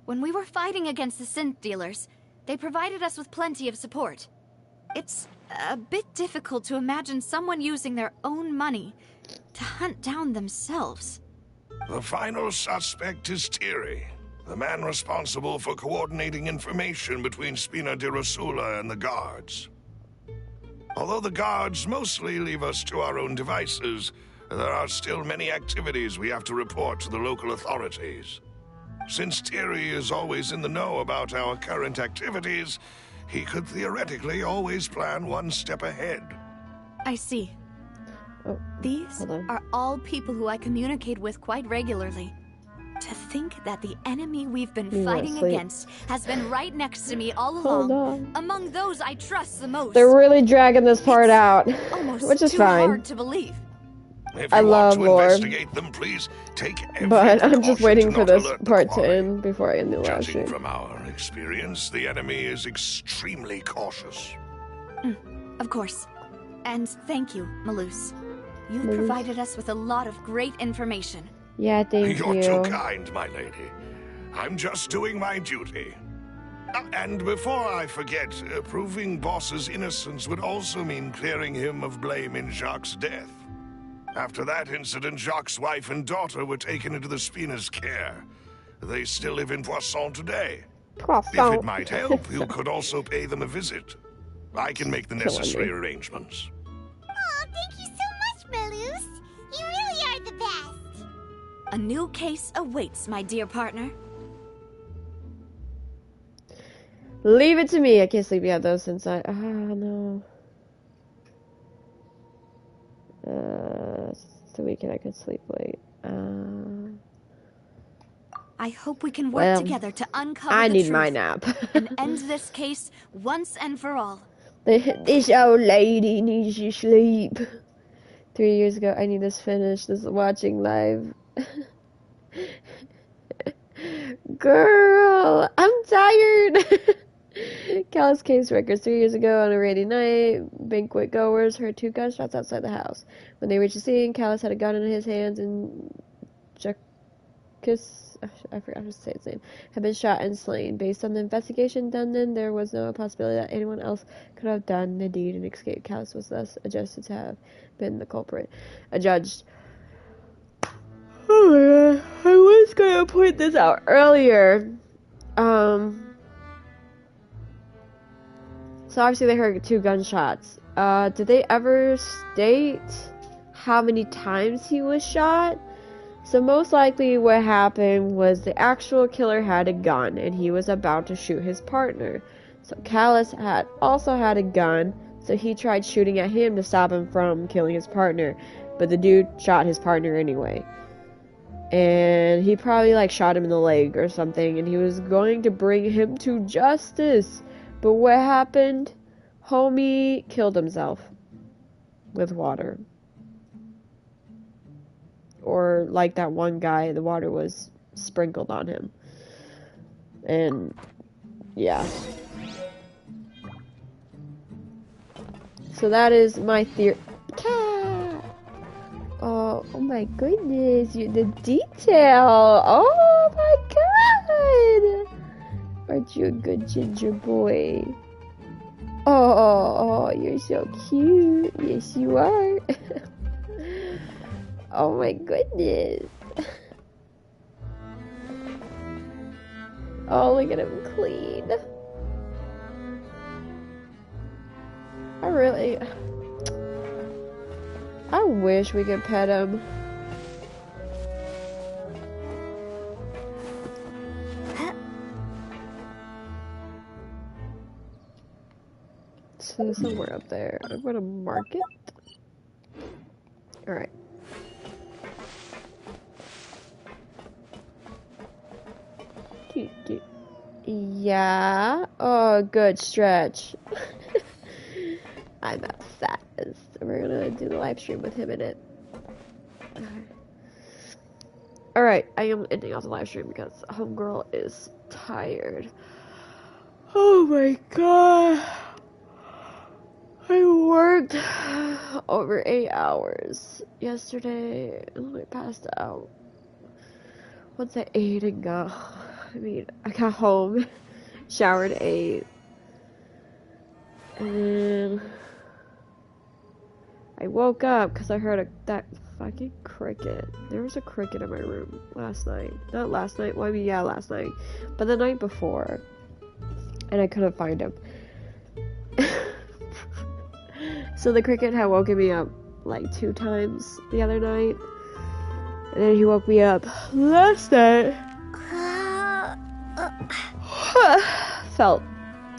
When we were fighting against the synth dealers, they provided us with plenty of support. It's a bit difficult to imagine someone using their own money to hunt down themselves. The final suspect is Thierry, the man responsible for coordinating information between Spina di Rosula and the guards. Although the guards mostly leave us to our own devices, there are still many activities we have to report to the local authorities. Since Thierry is always in the know about our current activities, he could theoretically always plan one step ahead. I see. Oh, These are all people who I communicate with quite regularly. To think that the enemy we've been fighting against has been right next to me all along, among those I trust the most. They're really dragging this part out, which is too fine. hard to believe. If I you love want to lore, investigate them, please take every but I'm just precaution waiting to for not this alert the part to quarry. end before I end the live Judging stream. from our experience, the enemy is extremely cautious. Of course. And thank you, Malus. You've provided us with a lot of great information. Yeah, thank You're you. too kind, my lady. I'm just doing my duty. And before I forget, proving Boss's innocence would also mean clearing him of blame in Jacques' death. After that incident, Jacques' wife and daughter were taken into the Spina's care. They still live in Poisson today. If it might help, you could also pay them a visit. I can make the necessary arrangements. Oh, thank you so much, Malus. You really are the best. A new case awaits, my dear partner. Leave it to me. I can't sleep yet though since I no. It's the weekend I could sleep late. I hope we can work together to uncover I the need truth my nap. and end this case once and for all. This old lady needs to sleep. 3 years ago, I need this finished. This is watching live. Girl, I'm tired. Callus case records 3 years ago on a rainy night. Banquet goers heard 2 gunshots outside the house. When they reached the scene, Callus had a gun in his hands and Jacques, I forgot how to say his name, had been shot and slain. Based on the investigation done then, there was no possibility that anyone else could have done the deed and escaped. Callus was thus adjudged to have been the culprit. Adjudged. Oh my god, I was gonna point this out earlier. So obviously they heard 2 gunshots. Did they ever state how many times he was shot? So most likely what happened was the actual killer had a gun and he was about to shoot his partner. So Callus had also had a gun, so he tried shooting at him to stop him from killing his partner. But the dude shot his partner anyway. And he probably like shot him in the leg or something, and he was going to bring him to justice. But what happened? Homie killed himself with water. Or like that one guy, the water was sprinkled on him. And yeah. So that is my theory. Oh my goodness, the detail. Oh my god. Aren't you a good ginger boy? Oh, you're so cute. Yes, you are. Oh my goodness. Oh, look at him clean. I wish we could pet him. So somewhere up there. I'm gonna mark it. Alright. Yeah. Oh, good stretch. I'm obsessed. We're gonna do the live stream with him in it. Alright, I am ending off the live stream because homegirl is tired. Oh my god. I worked over 8 hours yesterday, and I passed out. Once I ate and I got home, showered, ate, and then I woke up because I heard that fucking cricket. There was a cricket in my room last night. Not last night, well, I mean, yeah, last night, but the night before, and I couldn't find him. So the cricket had woken me up like 2 times the other night, and then he woke me up last night. Felt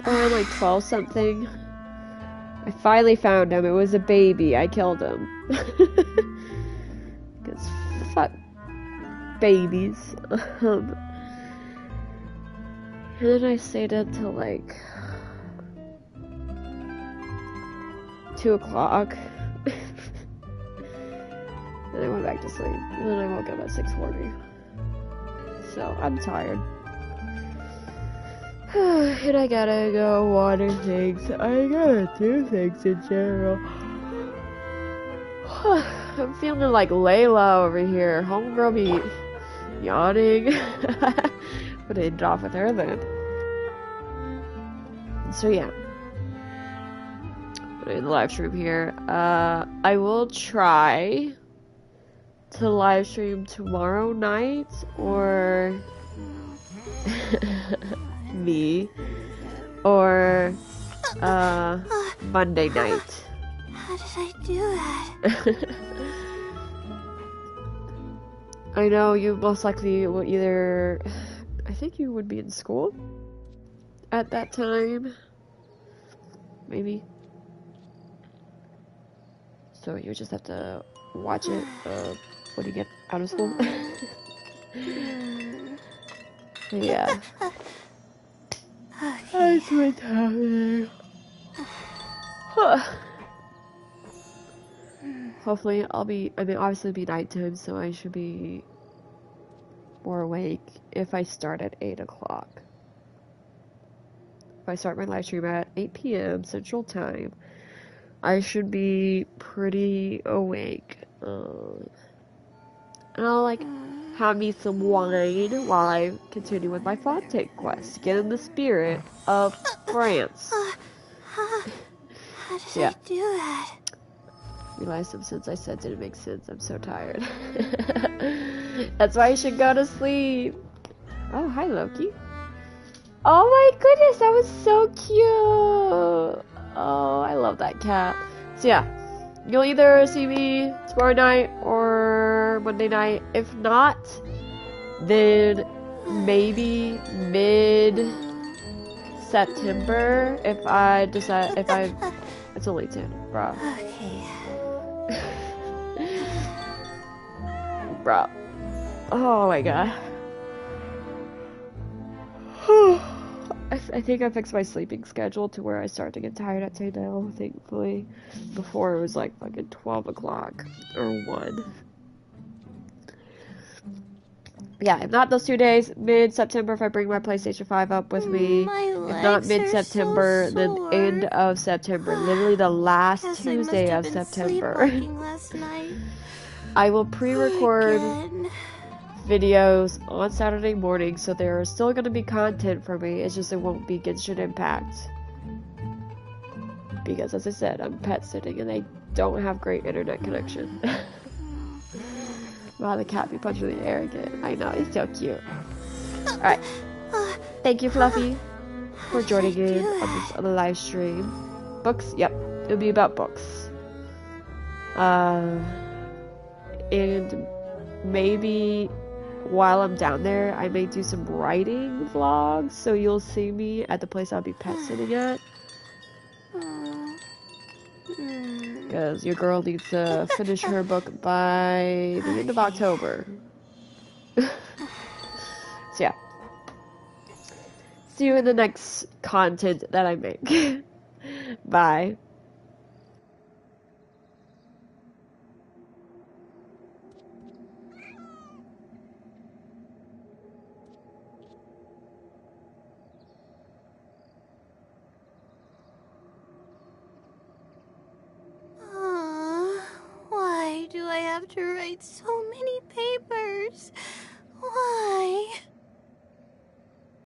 around like 12 something. I finally found him. It was a baby. I killed him. Because fuck babies. And then I stayed up till like 2 o'clock. And I went back to sleep. And then I woke up at 6:40. So I'm tired. And I gotta go water things. I gotta do things in general. I'm feeling like Layla over here. Homegirl be yawning. But I ended off with her then. So yeah. In the live stream here. I will try to live stream tomorrow night or me or Monday night. How did I do that? I know you most likely will either, I think you would be in school at that time, maybe. So you just have to watch it when you get out of school. Yeah. That's what's happening. Hopefully obviously it'll be nighttime, so I should be more awake if I start at 8 o'clock. If I start my live stream at 8 p.m. Central Time, I should be pretty awake. And I'll have me some wine while I continue with my Fontaine quest. Get in the spirit of France. How did I do that? Realized some sense I said didn't make sense. I'm so tired. That's why you should go to sleep. Oh, hi Loki. Oh my goodness, that was so cute. Oh, I love that cat. So yeah, you'll either see me tomorrow night or Monday night. If not, then maybe mid-September if I decide, it's only 10, bro. Okay. Bro. Oh my god. I think I fixed my sleeping schedule to where I start to get tired at 10 now, thankfully. Before it was like fucking 12 o'clock or 1. Yeah, if not those 2 days, mid-September if I bring my PlayStation 5 up with me. If not mid-September, then end of September. Literally the last Tuesday of September. I will pre-record videos on Saturday morning, so there is still going to be content for me. It's just it won't be Genshin Impact. Because as I said, I'm pet sitting and I don't have great internet connection. Wow, the cat be punching the air again. I know, it's so cute. Alright. Thank you, Fluffy, for joining in on the live stream. Books? Yep. It'll be about books. And maybe while I'm down there, I may do some writing vlogs, so you'll see me at the place I'll be pet sitting at. Because your girl needs to finish her book by the end of October. So yeah. See you in the next content that I make. Bye. have to write so